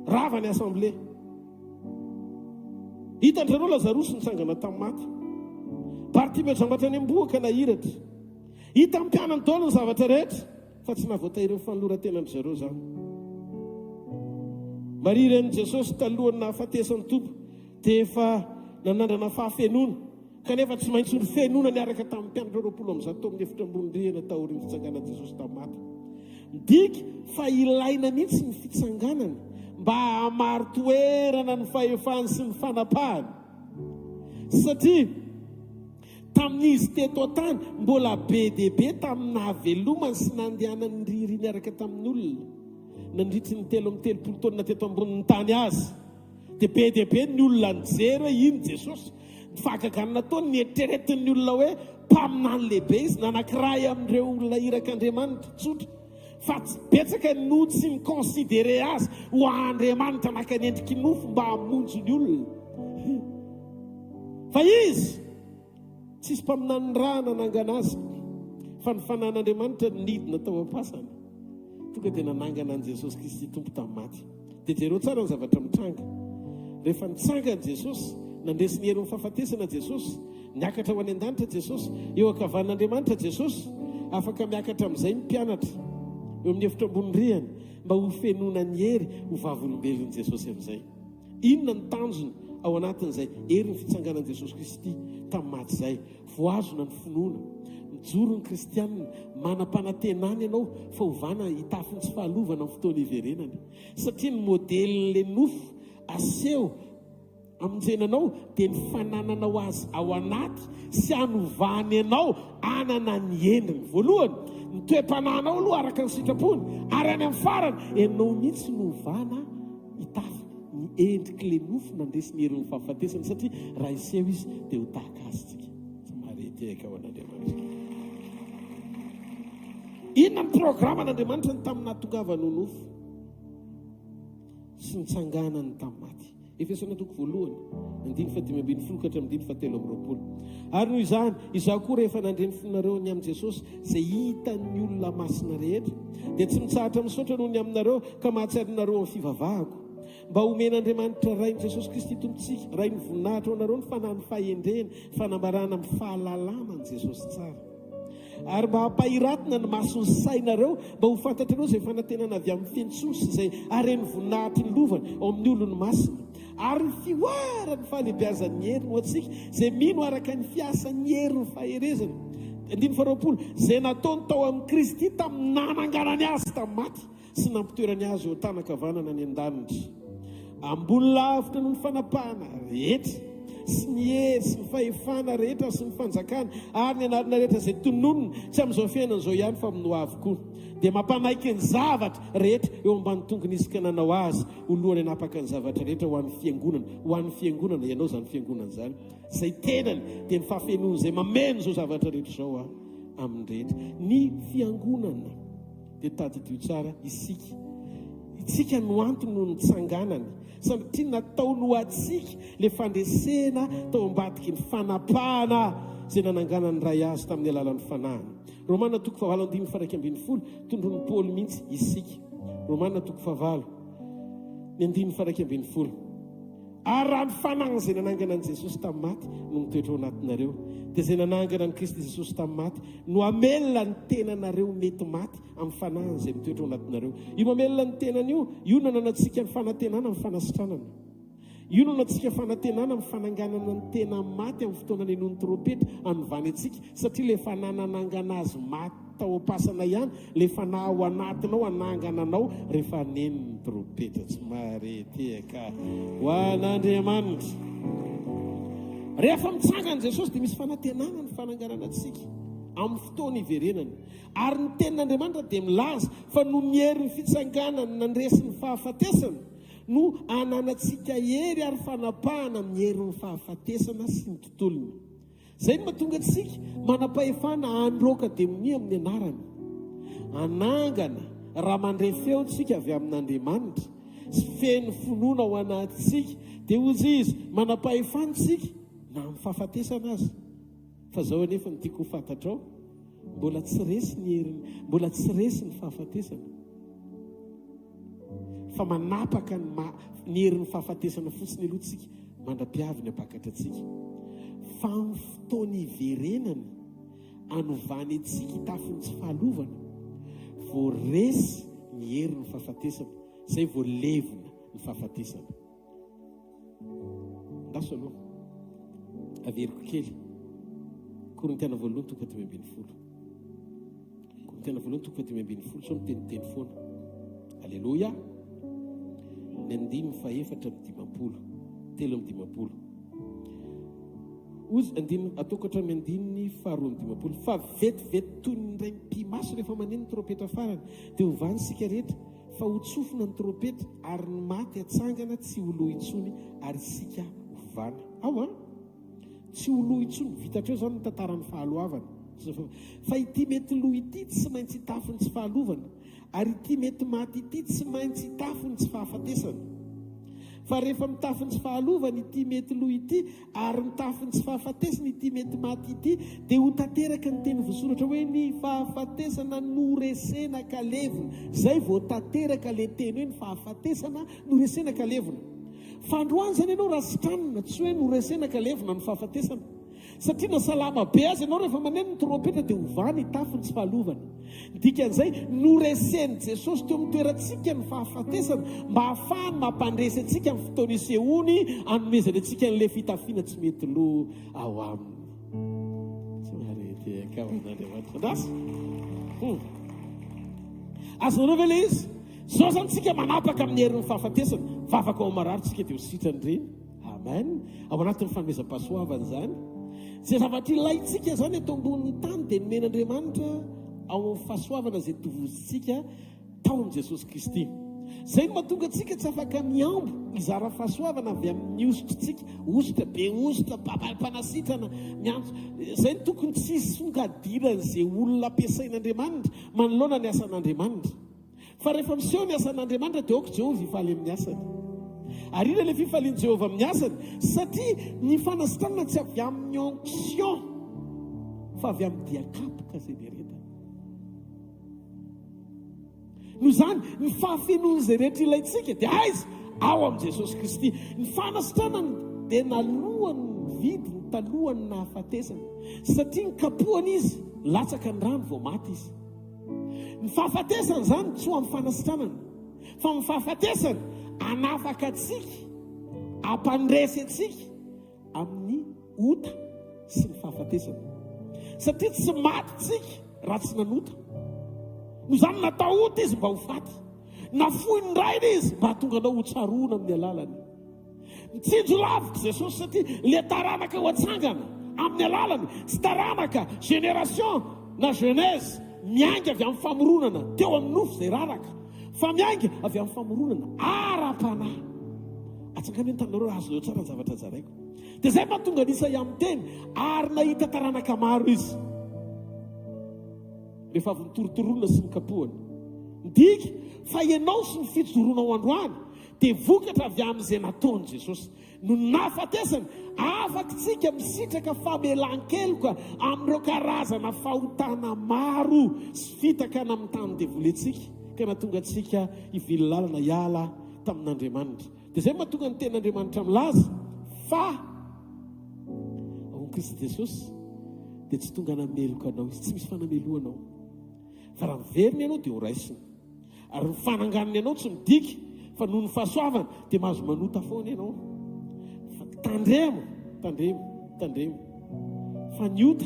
rava ny assemblée. Hitan-drareo Lazarosy nitsangana tamin'ny maty. Bartimeo jambatra any am-boaka nahiratra. Hita amin'ny mpianany daholo ny zavatra rehetra fa tsy nahavoatahiry ny fanoloran-tenany zareo zany. Mariren'i Jesosy talohany nahafatesany tompo dia efa nanandrana fahafenoana, kanefa tsy maintsy ny fenoana niaraka tamin'ny mpianatra 20 tao amin'ny efitra ambony rihana taorian'ny fitsanganan'i Jesosy tamin'ny maty. Midika fa ilaina mihitsy ny fitsanganana mba hamaro toerana ny fahefany sy ny fanapahany, satria tamin'izy teto an-tany mbola be dia be tamin'ny nahavelomany sy nandehanany riry niaraka tamin'ny olona nandritry ny 3 taona teto ambonin'ny tany azy. Dia be ny olona nijery hoe iny Jesosy. Ny fahagaganana taony nieritreretin'ny olona hoe mpaminany lehibe izy, nanankiray amin'ireo olona irak'Andriamanitra tsotra. Fa tsy betsaka ny nody sy ny konsidere azy ho Andriamanitra naka ny endriky nofo mba hamonjy ny olona. Fa izy tsisy mpaminany raha nanangana azy, fa ny fanan'Andriamanitra nidina tao am-pasana. Tonga dia nanangana an' Jesosy Kristy tompo tamin'ny maty. Dia jereo tsara ny zavatra mitranga. Rehefa nitsangana Jesosy, nandresy ny herin'ny fahafatesana Jesosy, niakatra ho any an-danitra Jesosy, eo ankavan'Andriamanitra Jesosy, afaka miakatra amin'izay ny mpianatra eo amin'ny efitra ambony rihana mba ho fenoana ny hery ho vavolombelon'i Jesosy amin'izay. Inona ny tanjony ao anatin'izay herin'ny fitsanganan'i Jesosy Kristy tamin'ny maty izay? Voazona ny finoana. Mijoro ny kristianina, manam-panantenana ianao fa hovana hitafiny tsy fahalovana amin'ny fotoana hiverenany, satria ny modelin'le nofo aseho amonjenanao dia ny fanananao azy ao anaty sy anovany anao anana ny endriny. Voalohany ny toe-pananao aloha araka ny sitrapony, ary any amin'ny farany ianao mihitsy novana hitafy ny endrik'le nofo nandresiny herin'ny fahafatesana, satria raha iseho izy dia ho tahaka azy tsika. Tsymareteka ao an'Andriamanitra. Inona ny programan'Andriamanitra ny tamin'ny nahatongavany ho nofo sy nitsanganany tamin'ny maty? Efesona toko voalohany 5:17-20. Ary noho izany, izaho koa rehefa nandreny fonareo ny amin'i Jesosy izay hitan'ny olona masina rehetra, dia tsy mitsahatra misaotra noho ny aminareo ka mahatsiarinareo amin'ny fivavahako, mba omen'Andriamanitra rain'i Jesosy Kristy tompontsika, rainy voninahitra ao nareo ny fanahy fahendrena, fanambarana amin'ny fahalalana ny Jesosy tsara, ary mba hampahiratina ny mason'ny sainareo, mba ho fantatrareo izay fanantenana avy amin'ny fiantsosy izay areny voninahitry ny lovany ao amin'ny olony masina, ary fioarany fahalebiazan'ny heriny ho antsika izay mino araka ny fiasan'ny heriny faherezany. 20 izay nataony tao amin'ny Kristy tamin'ny nananganany azy tamin'ny maty sy nampitoerany azy eo tana-kavanana ny an-danitra, ambony lavitra noho ny fanapahana rehetra sy ny hery sy ny fahefana rehetra sy ny fanjakana ary ny anarana rehetra izay tononony tsy amin'izao fiainana izao ihany fa amin'ny ho avy koa, dia mampanaiky ny zavatra rehetra eo ambany tongony izy ka nanao azy olohany hanapaka ny zavatra rehetra ho an'ny fiangonana ianao zany fiangonana zany, izay tenany dia ny fahafenoana izay mameno izao zavatra rehetra izao amin'ny rehetra. Ny fiangonana dia tadidio tsara isika no antony no nitsanganany, satria nataony ho atsika le fandresena tao ambadiky ny fanapahana izay nananganany ray azy tamin'ny alalan'ny fanahany. Romana toko 4:1-20 tondron'ny Paoly mihitsy isika. Romana toko 4:1-20. Ary raha ny fanahy izay nanangana an'i Jesosy tamin'ny maty no mitoetra ao anatinareo, dia izay nanangana an'i Kristy Jesosy tamin'ny maty no amelona ny tenanareo mety maty amin'ny fanahy izay mitoetra ao anatinareo. Io mamelona ny tenany io nananantsika ny fanantenana amin'ny fanasitranana. Io nanantsika fanantenana amin'ny fananganana ny tena maty amin'ny fotoana nenon'ny trompetra anovany antsika, satria le fanananangana azy maty tao am-pasana ihany le fanahy ao anatinao anangananao rehefa nenon'ny trompetra. Tsy mareteka ho an'Andriamanitra. Rehefa mitsangana Jesosy dia misy fanantenana ny fananganana antsika amin'ny fotoana iverenany, ary ny tenin'Andriamanitra dia milaza fa no ny herin'ny fitsanganany nandresin'ny fahafatesana no ananatsika hery ary fanapahana amin'ny herin'ny fahafatesana sy ny tontolony. Izay no mahatonga antsika manam-pahefana androaka demoni amin'ny anarany, anangana raha mandray feontsika avy amin'Andriamanitra sy feno finoana ao anatintsika, dia hozy izy manam-pahefantsika na amin'ny fahafatesana azy. Fa zao anefa ny tiako ho fantatrao, mbola tsy resy ny heriny, mbola tsy resy ny fahafatesana, fa manapaka ny herin'ny fahafatesana fotsiny aloha tsika mandra-piaviny apakatra atsika. Fa amin'ny fotoana iverenany anovany antsika hitafiny tsy fahalovana, vao resy ny herin'ny fahafatesana, izay vao levona ny fahafatesana. Ndaso aloha averiko kely Korintiana 2:5-20. Korintiana 2:5-20 so miteniteny foana. Alleluia. Ny 9:4-20. Ozy ataoko hatramin'ny 9:2-20. Fa vetivety toy ny ray mpimaso rehefa maneno ny trompetra farany, dia hovany sika rehetra fa ho tsofina ny trompetra, ary ny maty atsangana tsy ho lo intsony, ary sika hovana. Ao tsy ho lo intsony, vitatreo zany ny tantaran'ny fahaloavana. Fa ity mety lo ity tsy maintsy hitafiny tsy fahalovana, ary ity mety maty ity tsy maintsy hitafiny tsy fahafatesana. Fa rehefa mitafiny tsy fahalovana ity mety lo ity, ary mitafiny tsy fahafatesana ity mety maty ity, dia ho tanteraka ny teny voasoratra hoe ny fahafatesana no resena ka levona. Zay vao tanteraka le teny hoe ny fahafatesana no resena ka levona. Fa androany zany ianao raha sitranina, tsy hoe no resena ka levona ny fahafatesana, satria na salama be azy ianao rehefa maneno ny trompetra dia hovany hitafiny tsy fahalovana. Dikan'izay no reseny Jesosy teo amin'ny toerantsika ny fahafatesana, mba hahafahany mampandresy antsika amin'ny fotoana isehoany, anomezany antsika n'le fitafiana tsy mety lo ao aminy. Tsy mareteka ao an'Andriamanitra ndasy. Azonareo ve le izy? Zao zany tsika manapaka amin'ny herin'ny fahafatesana, vavaka ao marary tsika dia ho sitrany reny. amen. Ao anatin'ny fanomezam-pahasoavana zany zay zavatra ilaitsika zany eto ambonin'ny tany dia nomen'Andriamanitra ao amin'ny fahasoavana zay tovozitsika taon'i Jesosy Kristy. Zay no mahatonga antsika tsy afaka miambo izara fahasoavana avy amin'ny osotritsika, osotra be osotra, mpanasitrana miantso. Zay no tokony tsy songadirana izay olona ampiasain'Andriamanitra manoloana ny asan'Andriamanitra. Fa rehefa miseho ny asan'Andriamanitra dia aoka Jehovah hifaly amin'ny asany. Ary ina ilay fifalian'i Jehovah amin'ny asany satria ny fanasitranana tsy avy amin'ny onction fa avy amin'ny diakapoka zay niaretana. Noho izany ny fahafenoana izay rehetra ilaitsika dia aiza ao amin'i Jesosy Kristy. Ny fanasitranana dia nalohany vidy ny talohany nahafatesana satria ny kapohana izy latsaka ny rano vao maty izy. Ny fahafatesana zany tsy ho amin'ny fanasitranana fa ny fahafatesana anafaka atsika, ampandresy atsika amin'ny ota sy ny fahafatesana satria tsy maty tsika raha tsy nanota. No zany natao ota izy mba ho faty, nafohy ny raina izy mba hatonga anao ho tsaroana amin'ny alalany. Mitsinjo lavitra Jesosy satria le taranaka ho atsangana amin'ny alalany tsy taranaka génération na jeunesse mianga avy amin'ny famoronana teo amin'ny nofo zay raraka, fa mianga avy amin'ny famoronana ara-panahy. Atsangana ny tanareo azonao tsara ny zavatra zaraiko. Dia zay mahatonga ny Isaia amin'ny teny ary nahita taranaka maro izy rehefa avy nitorotoronana sy ny kapohana. Ndika fa ianao sy ny fijoroana ao androany dia vokatra avy amin'izay nataony Jesosy. No nahafatesana afaka tsika misitraka famelan-keloka amin'ireo karazana fahotana maro sy fitakana amin'ny tany devolentsika ka nahatonga antsika hivily lalana hiala tamin'Andriamanitra. Dia zay mahatonga ny ten'Andriamanitra milaza fa ao Kristy Jesosy dia tsy tonga nameloka anao izy, tsy misy fanameloanao. Fa raha miveriny ianao dia ho raisiny, ary ny fananganiny ianao tsy midika fa noho ny fahasoavana dia mahazo manota foana ianao. Fa tandremo fa ny ota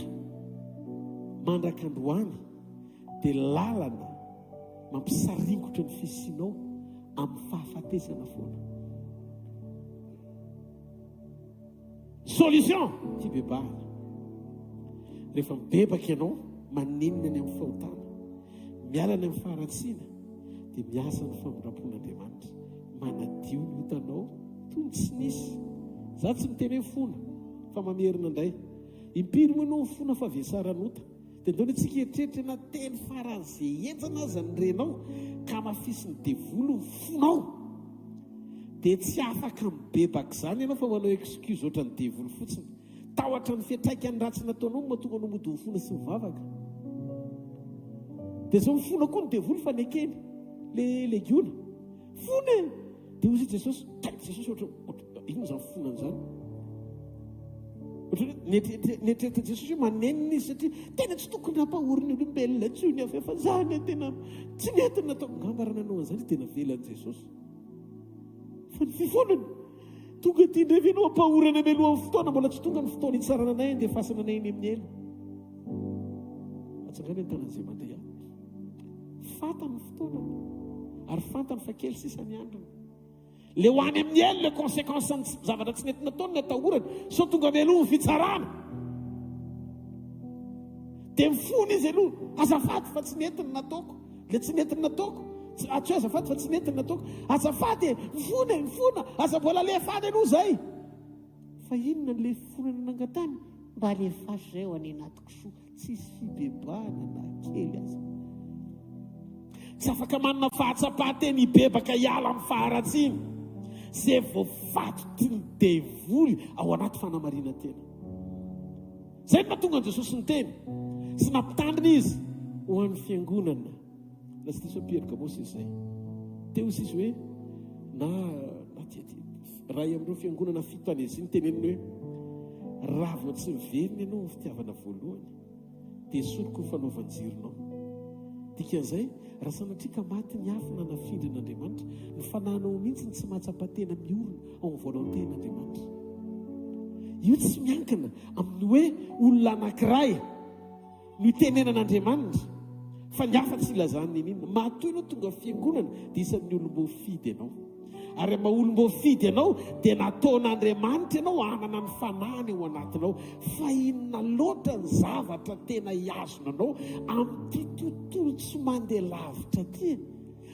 mandraka androany dia lalana mampisaringotra ny fisianao amin'ny fahafatesana foana. Solution fibebahana. Rehefa mibebaka ianao maninona ny amin'ny fahotana, miala ny amin'ny faharatsiana, dia miasa ny famindrapon'Andriamanitra manadio ny hitanao toy ny tsy nisy. Za tsy miteny hoe fona fa mamerina indray. Impiry moa ianao fona fa avesaranota dia ndao ny antsika eritreritra na teny faran'izay etsana aza ny renao ka mafisy ny devolo ny fonao dia tsy afaka mibebaka izany ianao fa manao excuse oatra ny devolo fotsiny. Tahotra ny fiatraika ny ratsy nataonao mahatonga anao mody ny fona sy mivavaka. Dia zao mifona koa ny devolo fa nekeny le legiona fona dia hozy Jesosy oatra ino zany fonany zany. Netreritra Jesosy manenina izy satria tena tsy tokony hampahoriny olombelona tsony avy fa zany tena tsy netiny natao gambarana anao an'izany tena velan'i Jesosy. Fa ny fifonany tonga ty ndray venao hampahorana melohan'ny fotoana mbola tsy tonga ny fotoana hitsarana anay dia fasana anay eny amin'ny elo. Atsangana ny tanan'izay mandeha fantany fotoana ary fantany fa kely sisany androny. Le ho any amin'ny elo le conséquence ny zavatra tsy nety nataony ny atahorany so tonga meloha ny fitsarana dia mifony izy aloha azafady fa tsy netiny nataoko, le tsy netiny nataoko atsy azafady fa tsy netiny nataoko, azafady mifona aza mbola lefany aloha zay. Fa inona le fonana nangatany mba lefasy zay ho any anatiko soa, tsisy fibebahana na kely aza. Tsy afaka manana fahatsapateny hibebaka hiala amin'ny faharatsiana zay vao fatoty ny devoly ao anaty fanamarina tena. Zay mahatonga an Jesosy ny teny sy nampitandrina izy ho an'ny fiangonana. Na tsy diso Pierre Gamosy izay teo izy hoe na raha amin'ireo fiangonana fito any izy ny teneniny hoe raha vao tsy miverina ianao ny fitiavana voalohany dia soroko ny fanaovan-jironao. Dikan'izay raha sanatrika maty ny afina nafindrin'Andriamanitra ny fanahinao mihitsy ny tsy mahatsapa-tena miorona ao amin'ny voalaon-ten'Andriamanitra. Io tsy miankina amin'ny hoe olona anankiray no itenenan'Andriamanitra fa ny hafa tsy ilazany inona. Matoy ianao tonga fiangonana dia isan'ny olom-boafidy ianao. ary maolom-boafidy ianao dia nataon'Andriamanitra ianao hanana ny fanahany ao anatinao. Fa inona loatra ny zavatra tena hiazonanao amin'ity tontolo tsy mandeha lavitra ty?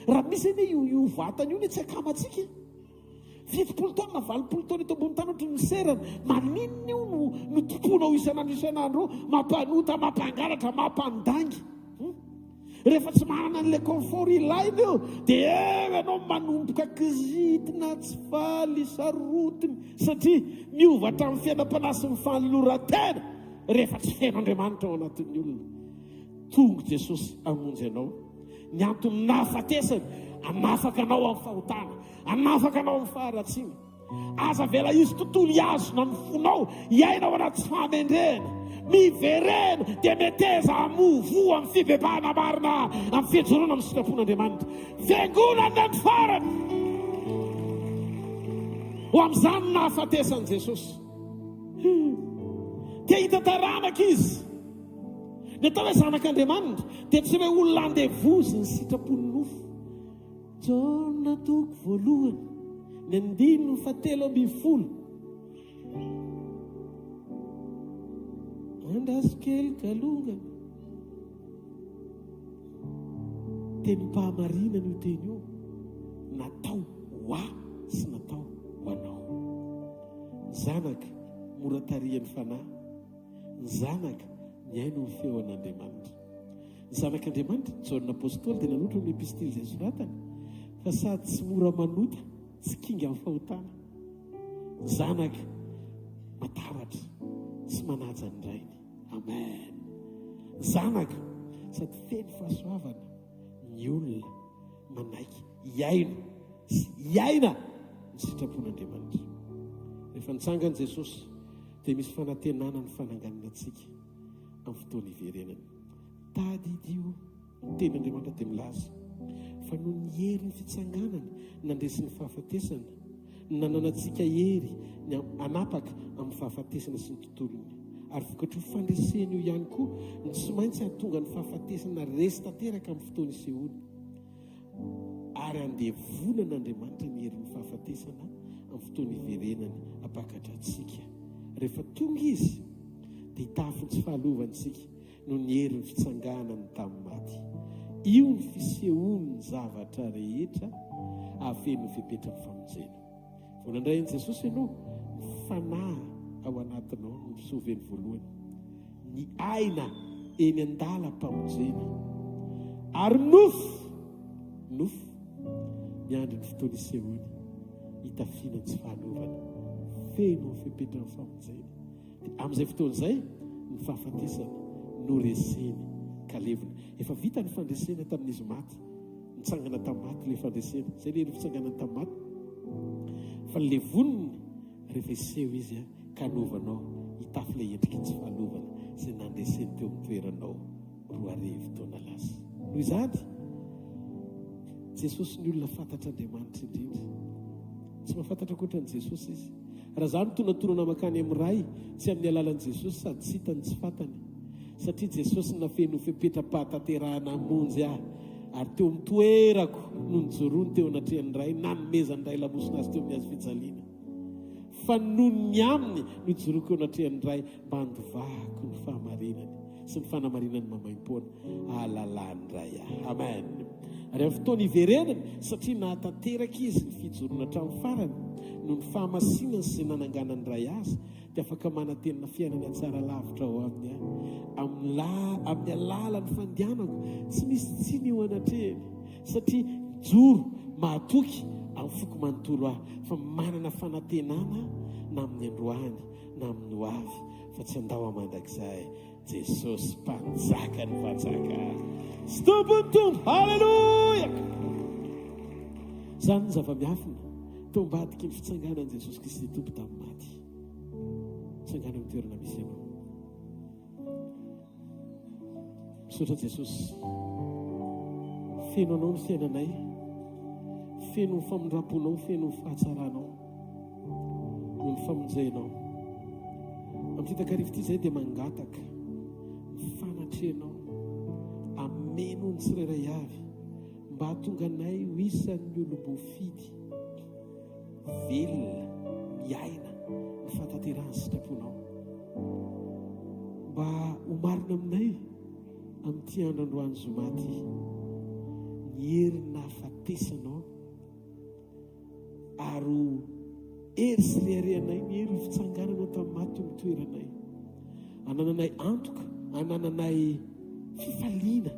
Raha misy anie io vatana io ny tsy akamantsika 70 taona 40 taona eto ambony tany ohatry ny serana, maninona io no tomponao isanandro mampanota, mampangalatra, mampandangy. Rehefa tsy manana n'ilay confort ilaina eo dia ianao manomboka kizitina, tsy faly, sarotiny, satria miovatra amin'ny fiainam-panasy ny fanoloran-tena rehefa tsy fen'Andriamanitra ao anatin'ny olona. Tonga Jesosy hamonjy ianao. Ny antony nahafatesany, hanafaka anao amin'ny fahotana, hanafaka anao amin'ny faharatsiana. Aza vela izy tontolo hiazona ny fonao, hiainao anaty famendrena, miverena dia meteza hamovo amin'ny fibebahana marina, amin'ny fijoroana amin'ny sitrapon'Andriamanitra. Fiangonana ny farany ho amin'izany nahafatesany Jesosy. Dia hita taranaka izy. Ny atao hoe zanak'Andriamanitra dia tsy hoe olona andevozy ny sitrapony nofo. Jona toko voalohany ny 9:7 andraso kely kalongany. Teny mpahamarinana io teny io, natao ho ahy sy natao ho anao. Ny zanaka mora tarihany fanahy, ny zanaka miaino ny feo an'Andriamanitra. Ny zanak'Andriamanitra, Jaona apôstôly dia nanotra amin'ny epistily izay soratany, fa sady tsy mora manota, tsy kinga amin'ny fahotana. Ny zanaka mataratra, tsy manaja ny rainy. Amen. Ny zanaka sady feno fahasoavana, ny olona manaiky hiaina ny sitrapon'Andriamanitra. Rehefa nitsangana Jesosy dia misy fanantenana ny fananganana antsika amin'ny fotoana iverenany. Tady idio ny tenin'Andriamanitra dia milaza fa no ny hery ny fitsanganany nandresy ny fahafatesana, nananantsika hery ny anapaka amin'ny fahafatesana sy ny tontolony. Ary vokatry ny fandreseny io ihany koa ny tsy maintsy hahatonga ny fahafatesana resy tanteraka amin'ny fotoana isehoany. Ary andevonan'Andriamanitra ny hery ny fahafatesana amin'ny fotoana iverenany apakatra antsika. Rehefa tonga izy dia hitafiny tsy fahalovantsika no ny hery ny fitsanganany tamin'ny maty. Io ny fisehoany ny zavatra rehetra ahafeno ny fipetrany famonjena. Voanandray an'i Jesosy ianao fanahy ao anatinao no fisoveny voalohany, ny aina eny an-dalam-pamonjena. Ary nofo ny andro ny fotoana isehoany hitafiana tsy fahalovana, feno ny fipetrany famonjena. Amin'izay fotoana izay ny fahafatesana no reseny kalevina. Efa vita ny fandresena tamin'izy maty, nitsangana tamin'ny maty ilay fandresena, izay le fitsanganany tamin'ny maty. Fa le voniny rehefa iseho izy ka novanao hitafy ilay endriky tsy fahalovana izay nandreseny teo amin'ny toeranao 2 taona lasa. Noho izany Jesosy ny olona fantatra Andriamanitra indrindra, tsy mahafantatra ankoatran'i Jesosy izy. Raha izany tonantonana makany amin'ny ray, tsy amin'ny alalan'i Jesosy sady tsy hitany tsy fantany, satria Jesosy nafeno fipetra-pahatanterahana hamonjy ahy, ary teo amin'ny toerako no nijoroany teo anatrehan'ny ray, nanomezany ray lamosina azy teo amin'ny azo fijaliana. Fa nony aminy no ijoroako eo anatrehan'ny ray mba handovako ny fahamarinany sy ny fanamarinany mamaim-poana ahalalany ray ahy. Amen. Ary amin'ny fotoana iverenany, satria nahatanteraka izy ny fijoroana hatramin'ny farany no ny fahamasinany sy nananganany ray azy, dia afaka manantenina fiainana tsara lavitra ao aminy amin'ny alalan'ny fandianako tsy misy tsiny eo anatrehany, satria joro mahatoky amin'ny foko manontolo ahy, fa manana fanantenana na amin'ny androany na amin'ny hoavy, fa tsy andao amandrakizay. Jesosy mpanjaka ny mpanjaka, sy tompony tompo. Halleluja! Izany ny zava-miafina tao ambadiky ny fitsanganan'i Jesosy Kristy tompo tamin'ny maty. Fitsangana amin'ny toerana misy ianao. Misaotra Jesosy, feno anao ny fiainanay, feno ny famondram-ponao, feno ny fahatsaranao no ny famonjenao. Amin'ny fitakarivo ity izay dia mangataka fanatrenao, ameno ny tsirairay avy mba hahatonga anay ho isan'ny olom-boafidy velona miaina ny fantaterahany sitraponao. Mba homarina aminay amin'ity androandroany zoma ty, ny herina hafatesanao ary hery sy reharehanay, ny hery fitsangananao tamin'ny maty mitoeranay, anananay antoka, anananay fifaliana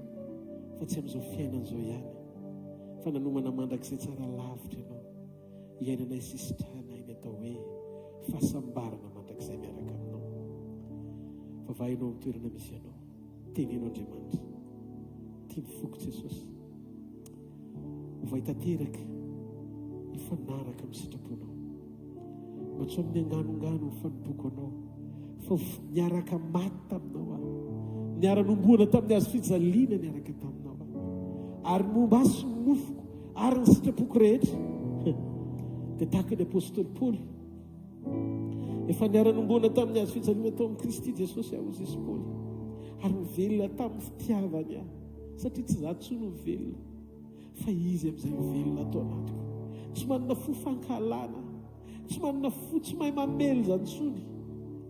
fa tsy amin'izao fiainan'izao ihany, fa nanomana mandrakizay tsara lavitra ianao iainanay sisitranay ny atao hoe fahasambarana mandrakizay miaraka aminao. Vavahinao amin'ny toerana misy ianao, tenenao Andriamanitra, tia mifoko Jesosy, vaitateraka ifanaraka amin'ny sitraponao, matso amin'ny anganongano ny fanimpoko anao, fa niaraka maty taminao aho, niara-nomboana tamin'ny hazo fijaliana niaraka taminao aho, ary momba azy sy nofoko ary ny sitrapoko rehetra dia tahaka ny apôstôly Paoly, efa niara-nomboana tamin'ny hazo fijaliana tao amin'ny Kristy Jesosy aho Jesy Paoly, ary mivelona tamin'ny fitiavany aho, satria tsy za tsono mivelona fa izy amin'izay mivelona atao anatiko. Tsy manana fo fankalana, tsy manana fo tsy mahay mamely zany tsony,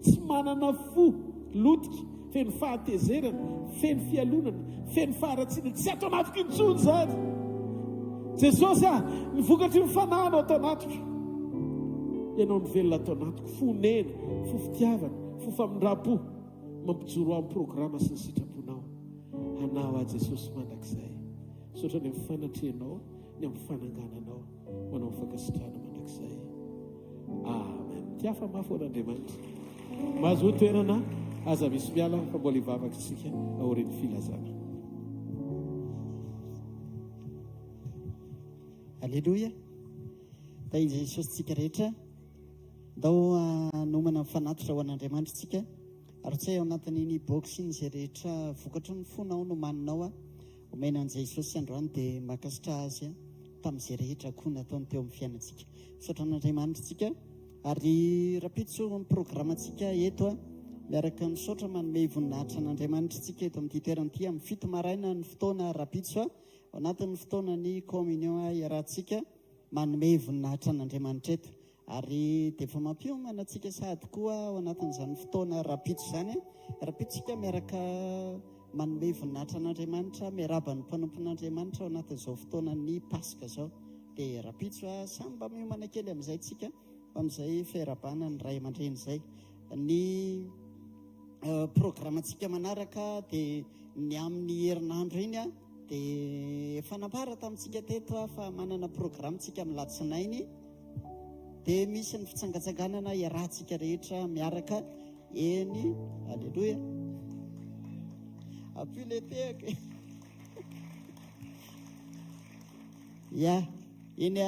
tsy manana fo lotika, feno fahatezerana, feno fialonana, feno faharatsiana, tsy atao anatiko intsony zany. Jesosy nivokatry ny fanahynao atao anatiko, ianao mivelona atao anatiko, fonena, fo fitiavana, fo famindram-po, mampijoro amin'ny programa sy ny sitraponao. Anao a Jesosy mandrakizay, sotra ny amin'ny fanatrehanao, ny amin'ny fanangananao, manao mifankasitrahana mandrakizay. Amen. Tiafa mafy Andriamanitra, mahazo toerana aza misy miala fa mbola hivavaka isika aorian'ny filazana. Aleluia. Da i Jesosy tsika rehetra ndao nomana mifanatitra ho an'Andriamanitra tsika, ary tsy ao anatin'iny box iny izay rehetra vokatry ny fonao no maninao omena an'i Jesosy androany dia makasitra azy tamin'izay rehetra koa nataony teo amin'ny fiainantsika. Misaotra an'Andriamanitra tsika, ary rapitso ny programantsika eto miaraka misaotra manome voninahitra an'Andriamanitra tsika eto amin'ity toerana amin'ny fito maraina ny fotoana rapitso ao anatin'ny fotoana ny communion iarahantsika manome voninahitra an'Andriamanitra eto, ary dia efa mampiomana antsika sady koa ao anatin'izany fotoana rapitso izany rapitsika miaraka manome voninahitra an'Andriamanitra, miaraba ny mpanompon'Andriamanitra ao anatin'izao fotoana ny Pasika izao. Dia rapitso samy mba miomana kely amin'izay tsika amin'izay fiarabana ny ray aman-dreny izay. Ny programantsika manaraka dia ny amin'ny herinandro iny dia efa nampara tamintsika teto fa manana programantsika amin'ny latsinainy, dia misy ny fitsangatsanganana iarahantsika rehetra miaraka eny. Alleluia. Appuie les pieds. Ya, eny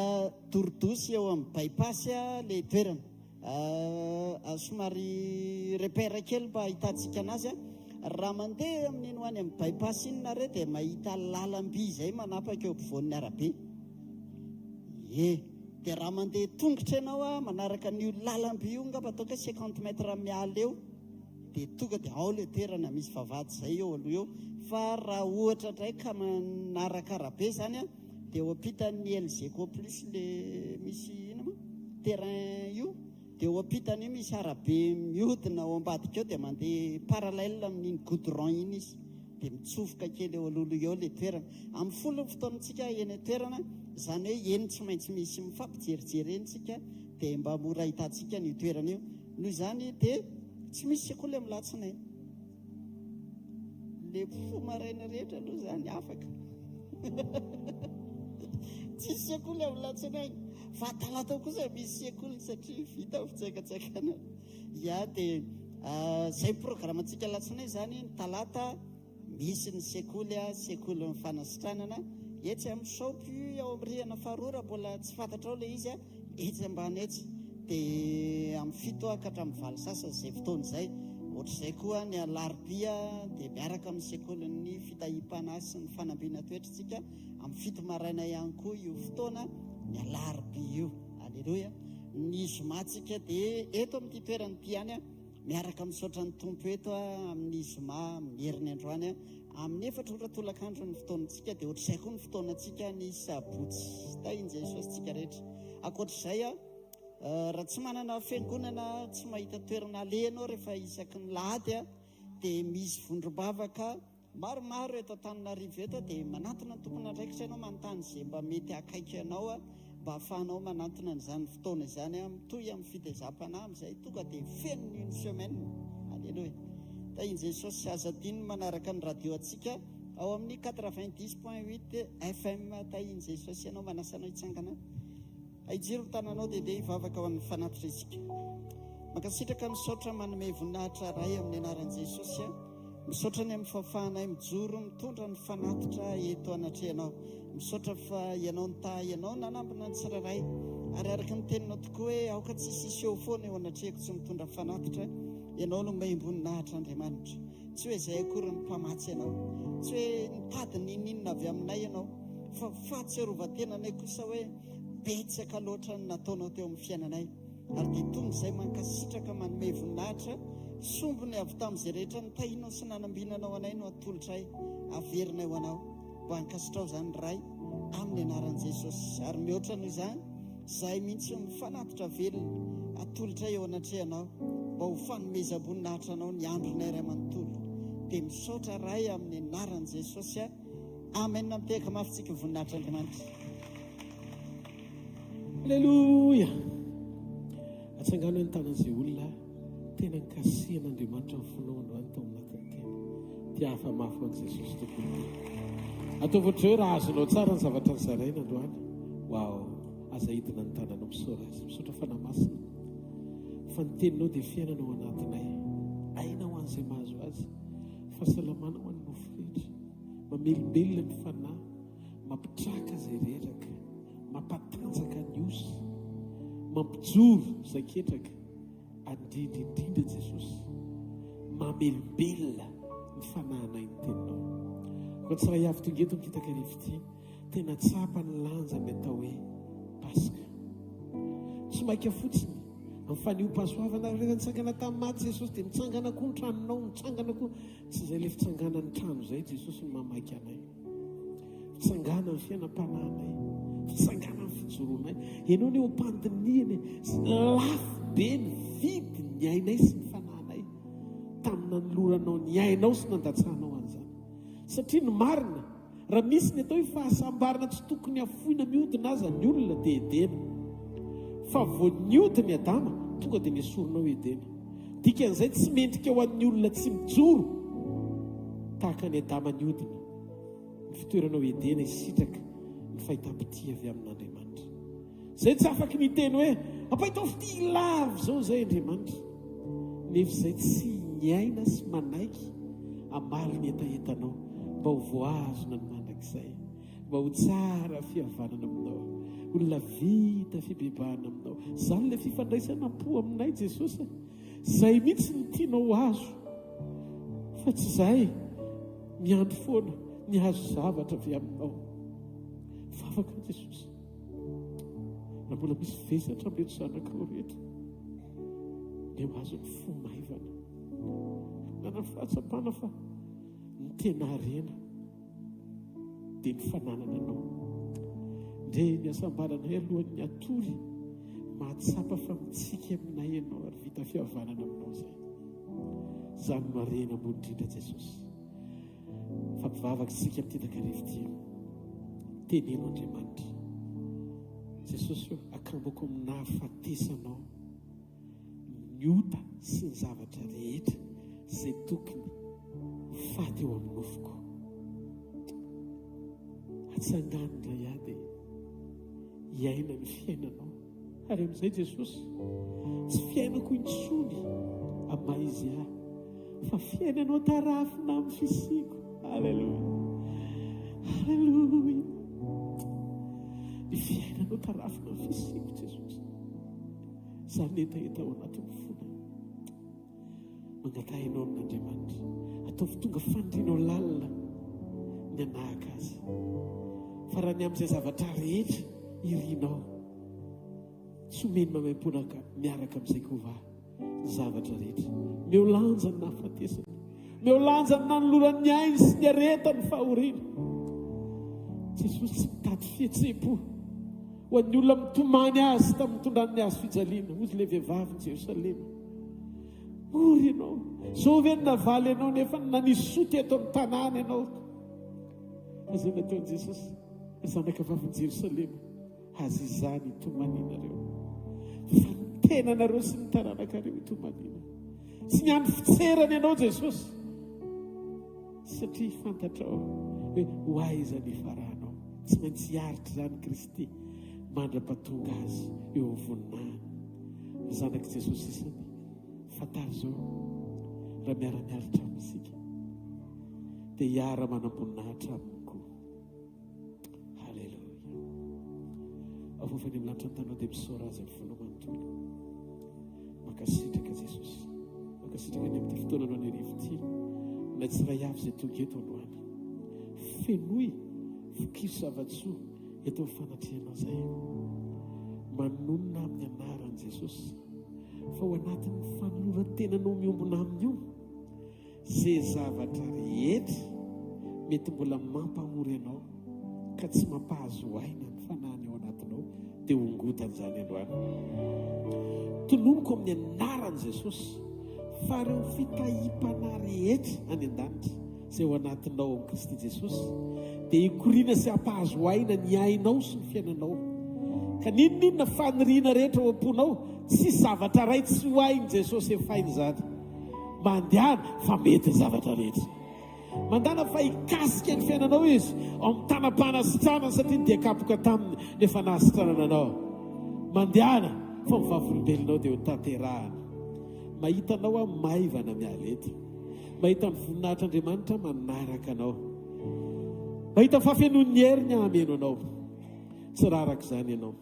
Tourdosy eo amin'ny bypass le toerana. Somary repère kely mba ahitantsika anazy raha mandeha amin'iny ho any amin'ny bypass iny nareo dia mahita lalam-by izay manapaka eo ampovoan'ny arabe. Dia raha mandeha tongotra ianao manaraka n'io lalam-by io ngamba ataoko 50 mètres miala eo dia tonga dia ao le toerana misy vavahady izay eo aloha eo. Fa raha ohatra indray ka manaraka arabe izany dia eo ampitan'ny LGCO plus le misy inoma terrain io, dia eo ampitany misy arabe mihodina ao ambadika eo dia mandeha parallèle amin'iny goudron iny izy, dia mitsofoka kely eo alohaloha eo le toerana. Amin'ny folo ny fotoanantsika eny toerana, izany hoe eny tsy maintsy misy mifampijerijery eny tsika dia mba mora ahitantsika ny toerana io. Noho izany dia tsy misy sekoly amin'ny latsinainy, le fo maraina rehetra aloha izany afaka tsisy sekoly amin'ny latsinainy, fa talata kosa misy sekoly satria vita fitsaikatsakana. Ya dia izay programantsika latsinainy izany, ny talata misy ny sekoly sekoly ny fanasitranana etsy amin'ny saopy ao amin'ny rihana faharoa, mbola tsy fantatrao le izy etsy ambany etsy, dia amin'ny fito ka hatramin'ny valo sasany izay fotoana izay. Ohatr'izay koa ny alarobia dia miaraka amin'ny sekolin'ny fitahim-pana sy ny fanambiana toetritsika amin'ny fito maraina ihany koa io fotoana ny alarobia io. Alleluia. Ny zomatsika dia eto amin'ity toerany ity ihany miaraka misaotra ny tompo eto amin'ny zoma amin'ny herin'ny androany amin'ny 4 ora tolakandro ny fotoanantsika, dia ohatr'izay koa ny fotoanantsika ny sabotsy. Ta iny Jesosy tsika rehetra. Ankoatr'izay raha tsy manana fiangonana tsy mahita toerana alehanao rehefa isaky ny lahady a dia misy vondrombavaka maromaro eto Antananarivo eto dia manatona ny tompona andraikitra ianao manontany izay mba mety akaiky ianao a mba ahafahanao manatona n'izany fotoana izany a mitohy amin'ny fitezam-panahy amin'izay tonga dia feno ny semaine. Alleloia. Da in Jesosy sy aza dininy manaraka ny radio antsika ao amin'ny 90.8 FM. Ta in Jesosy ianao manasanao hitsangana aijiro ny tananao dia dia hivavaka ho an'ny fanatitra isika. Mankasitraka misaotra manome voninahitra ray amin'ny anaran'i Jesosy a. Misaotra ny amin'ny fahafahanay mijoro mitondra ny fanatitra eto anatrehanao. Misaotra fa ianao ny taha ianao nanambona ny tsirairay ary araka ny teninao tokoa hoe aoka tsy sisy eo foana eo anatrehako tsy mitondra fanatitra. Ianao no maimboninahitra Andriamanitra. Tsy hoe izay akory ny mpamatsy ianao, tsy hoe nitady ninina avy aminay ianao, fa fahatserovan-tenanay kosa hoe betsaka loatra ny nataonao teo amin'ny fiainanay. Ary dia toy izay mankasitraka manome voninahitra sombony avy tamin'izay rehetra nitahinao sy nanambinanao anay no atolotray averinay ho anao. Mba hankasitrao izany ray amin'ny anaran'i Jesosy. Ary mihoatra noho izany izahay mihitsy mifanatitra velona atolotra eo anatrehanao mba ho fanomezam-boninahitra anao ny andronay ray manontolo. Dia misaotra ray amin'ny anaran'i Jesosy a. Amen. Mitehaka mafitsika voninahitra Andriamanitra. Alleluia. Atsangana ny tanan'izay olona tena nikasihan'Andriamanitra ny fanaondoany tao anatin'ny tena dia hafa mafy an'i Jesosy tokoa. Ataovy ohatr'eo raha azonao tsara ny zavatra nizaraina androany. Wao, aza hidina ny tananao misaora azy, misaotra fanamasina fa ny teninao dia fiainanao anatinay. Aina ho an'izay mahazo azy, fahasalamana ho an'ny nofo rehetra, mamelombelona ny fanahy, mampitraka izay reraka, mampatanjaka ny osy, mampijoro izay ketraka. Andrindrindrindra Jesosy, mamelombelona ny fanahinay ny teninao. Fa tsy raha avy tongeto mikitaka rivity tena tsapa ny lanja ny atao hoe Paska. Tsy maika fotsiny amin'ny fanio-pahasoavana rehefa nitsangana tamin'ny maty Jesosy dia mitsangana koa ny tranonao, mitsangana koa tsy izay ilay fitsangana ny trano izay Jesosy no mamaky anay. Fitsangana ny fiainam-panahinay, fitsangana ny fijoroanay. Ianao ny eo am-pandiniany lafo be ny vidy ny ainay sy ny fanahinay tamina noloranao ny ainao sy nandatsahanao an'izany. Satria ny marina raha misy ny atao hoe fahasambarana tsy tokony hafoina mihodina aza ny olona dia edena, fa vo niodiny Adama tonga dia niesoronao edena. Dikan'izay tsy mendrika ho an'ny olona tsy mijoro tahaka ny Adama niodina, ny fitoeranao edena isitraka ny fahitam-pity avy amin'Andriamanitra. Zay tsy afaky niteny hoe ampahitao fity lavo zao zay Andriamanitra, nefa izay tsy niaina sy manaiky amaly ny etaetanao mba ho voazona ny mandrakizay, mba ho tsara fihavanana aminao, olona vita fibebahana aminao. Izany ilay fifandraisana po aminay Jesosy, izay mihitsy ny tianao azo, fa tsy izay miandro foana ny azo zavatra avy aminao. Vavaka Jesosy, raha mbola misy vesatra mety zanakao rehetra dia mahazo ny fo maivana nana fahatsapana fa ny tena arena dia ny fananana anao. Ndre ny asambaranay alohan'ny atory mahatsapa fa mitsika aminay ianao ary vita fihavanana aminao zay. Izany no arena ambonindrindra Jesosy. Fampivavaka isika mitendaka rivity teneno Andriamanitra. Jesosy akamboko aminahafatesanao ny ota sy ny zavatra rehetra izay tokony faty eo amin'ny nofoko. Atsangany ilay ady hiaina ny fiainanao. Ary amin'izay Jesosy tsy fiainako intsony amin'ny maha izy ahy, fa fiainanao tarafina amin'ny fisiko. Halleluja, halleluja. Ny fiainanao tarafina amin'ny fisiko Jesosy, izany etaeta ao anatin'ny fona. Mangatahinao n'Andriamanitra, ataovy tonga fandrinao lalina ny anahaka azy. Fa raha ny amin'izay zavatra rehetra irinao, tsy omeny mamaiponaka miaraka amin'izay kova ny zavatra rehetra. Meo lanja ny nahafatesana, meo lanja ny nanoloran'ny ainy sy ny areta ny fahoriana. Jesosy tsy mitady fihetsepo ho an'ny olona mitomany azy tamin'ny mitondran'ny azy fijaliana ozy le vehivavy ny Jerosalema. Ory ianao zao ve ny navaly ianao nefa nanisy teto amin'ny tanàna ianao. Azay nataon'i Jesosy zanaka vavy Jerosalema, azy izany itomanina fa ny tenanareo sy ny taranakareo itomanina. Tsy niany fitserana ianao Jesosy, satria fantatrao hoe ho aiza ny faranao. Tsy maintsy hiaritra zany Kristy mandra-pahatonga azy eo amin'ny voninahiny. Zanaka Jesosy isany fatary zao raha miara-miaritra amintsika dia hiara manam-boninahitra aminy koa. Halleluja. Avofany amin'ny lanitra ny tanao dia misaora azy amin'ny fonao manontolo. Makasitraka Jesosy, makasitraka any amin'ity fotoana anao ny arivo ity, na tsy ray avy izay tonga eto androany. Fenoy fokiso zava-tsoa eto amin'ny fanatrianao izay. Manonona amin'ny anaran'i Jesosy fa ho anatin'ny fanoloran-tenanao miombona aminy io, izay zavatra rehetra mety mbola mampahory ianao ka tsy mampahazo aina ny fanahiny ao anatinao dia hongotan'izany androany. Tonomiko amin'ny anaran'i Jesosy fa ireo fitahipana rehetra any an-danitra izay ho anatinao amin'ny Kristy Jesosy dia hikoriana sy hampahazo aina ny ainao sy ny fiainanao. Ka ninona faniriana rehetra ao am-ponao, tsy zavatra ray tsy ho ainy Jesosy efainy zany. Mandehana fa mety zavatra rehetra. Mandana fa hikasika ny fiainanao izy ao amin'ny tanam-panasitranana satria dia kapoka taminy nefa nahasitranana anao. Mandehana fa ny vavolombelonao dia ho tanterahana. Mahitanao a maivana mialeta, mahita ny voninahitr'Andriamanitra manaraka anao, mahita fafenon'ny heriny hameno anao. Tsy raraka izany ianao,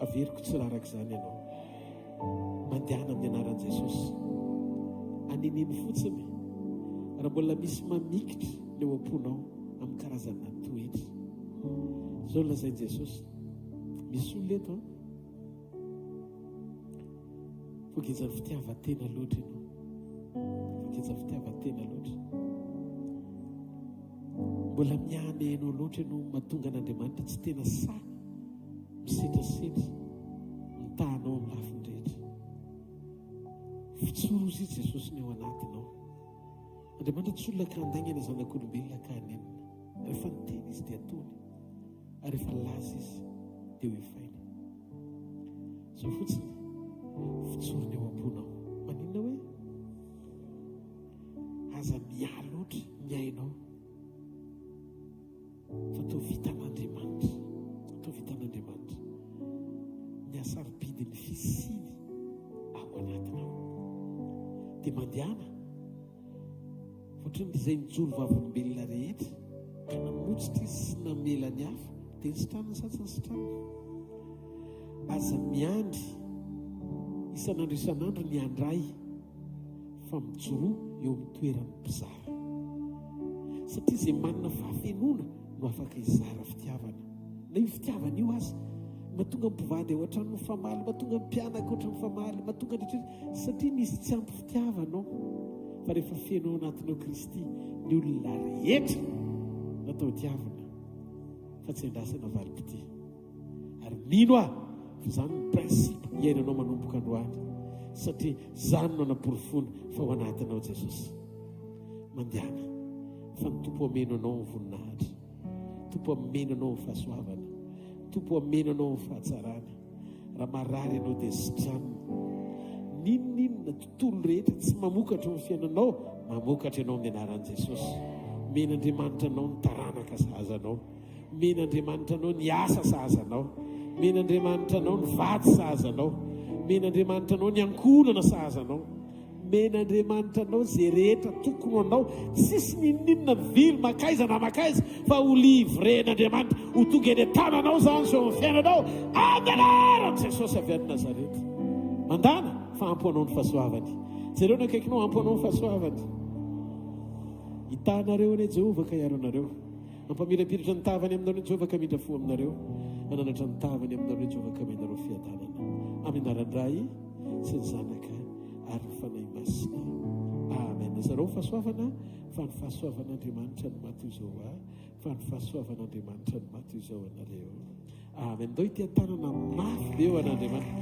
averiko tsy raraka izany ianao. Mandehana amin'ny anaran'i Jesosy, aneniny fotsiny raha mbola misy mamikitra ny eo am-ponao amin'ny karazana toetra. Zao lazain'i Jesosy, misy olona eto fogezan'ny fitiavan-tena loatra ianao, fogezan'ny fitiavan-tena loatra, mbola miany hainao loatra ianao mahatonga an'Andriamanitra tsy tena sa misetrasetra mitahanao amin'ny lafiny rehetra. Fitsoro izy Jesosy ny ao anatinao. Andriamanitra tsy olona ka handaingana zanak'olombelona ka hanenina. Rehefa niteny izy dia atony, ary rehefa laza izy dia ho efainy. Zao fotsiny fitsorony eo am-ponao, maninona hoe aza mialy loatra ny ainao fa toa vitan'Andriamanitra, toa vitan'Andriamanitra ny asarobidiny fisiny ao anatinao. Dia mandehana ohatran'izay nijoro vavolombelona rehetra ka namotsitra izy sy namela ny hafa dia nysitranany satsany sitranany. Aza miandry isan'andro isan'andro ny andray fa mijoro eo amin'ny toeran'ny mpizara, satria izay manana fahafenona no afaka izara fitiavana. Na io fitiavana io aza mahatonga mpivady ao an-trano mifamaly, mahatonga mpianaka ohatran'ny mifamaly, mahatonga rehetra, satria misy tsy ampy fitiavanao. Fa rehefa feno ao anatinao Kristy, ny olona rehetra natao tiavana fa tsy andrasana valim-pity. Ary mino fa izany ny prinsipa iainanao manomboka androany, satria izany no naporofona fa ao anatinao Jesosy. Mandehana fa ny Tompo ameno anao ny voninahitra, Tompo ameno anao ny fahasoavana, Tompo ameno anao ny fahatsarana. Raha marary ianao dia sitranina. Ninona tontolo rehetra tsy mamokatra ny fiainanao, mamokatra ianao amin'ny anaran'i Jesosy. Men'Andriamanitra anao ny taranaka sahazanao, men'Andriamanitra anao ny asa sahazanao, men'Andriamanitra anao ny vady sahazanao, men'Andriamanitra anao ny ankonana sahazanao, men'Andriamanitra anao zay rehetra tokony anao, tsisy ninona vily makaiza na makaiza fa ho livren'Andriamanitra ho tonga eny tananao zany so amin'ny fiainanao amin'ny anaran'i Jesosy avy any Nazareta. Mandana fa ampo anao ny fahasoavany. Zareo no akaikinao ampo anao ny fahasoavany. Hitanareo ane Jehovah ka hiaro anareo, ampamirapiratra ny tavany aminareo ny Jehovah ka midra fo aminareo, ananatra ny tavany aminareo ny Jehovah ka menareo fiadanana. Amin'ny anaran-dray sy ny zanaka ary ny fanahy masina. Amen. Zareo fahasoavana fa ny fahasoavan'Andriamanitra no mato izao, fa ny fahasoavan'Andriamanitra no mato izao anareo. amen. Ndao ity tanana mafy be eo an'Andriamanitra.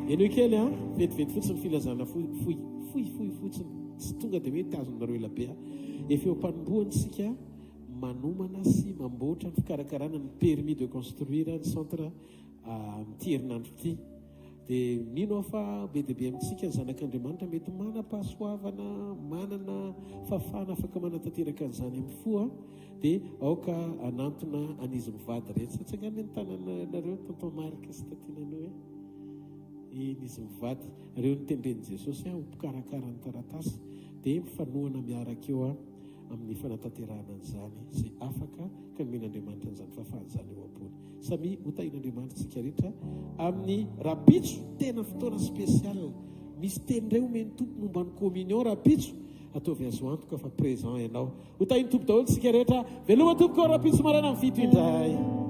Ianao kely vetivety fotsiny filazana fohy fotsiny tsy tonga dia hoe tazonareo elabe efa eo mpanomboantsika manomana sy mamboatra ny fikarakarana ny permis de construire ny centre mity herinandro ity. Dia mino aho fa be dia be amintsika ny zanak'Andriamanitra mety manam-pahasoavana, manana fahafahana afaka manatanteraka an'izany amin'ny fo dia aoka anantona anizy mivady rehetra. Tsy angano ny tananareo tonton Marika sy tatinanao izy mivady ireo nitendren'i Jesosy ho mpikarakara ny taratasy dia mifanohana miaraka eo amin'ny fanatanterahana an'izany izay afaka ka nomen'Andriamanitra an'izany fahafahana izany eo am-pony. Samy hotahin'Andriamanitra tsika rehetra amin'ny rapitso tena fotoana spesial. Misy tenindray omeny tompo momba ny communion rapitso, ataovy azo antoka fa présent ianao. Hotahin'ny tompo daholo tsika rehetra. Veloma tompoko rapitso marana amin'ny fito indray.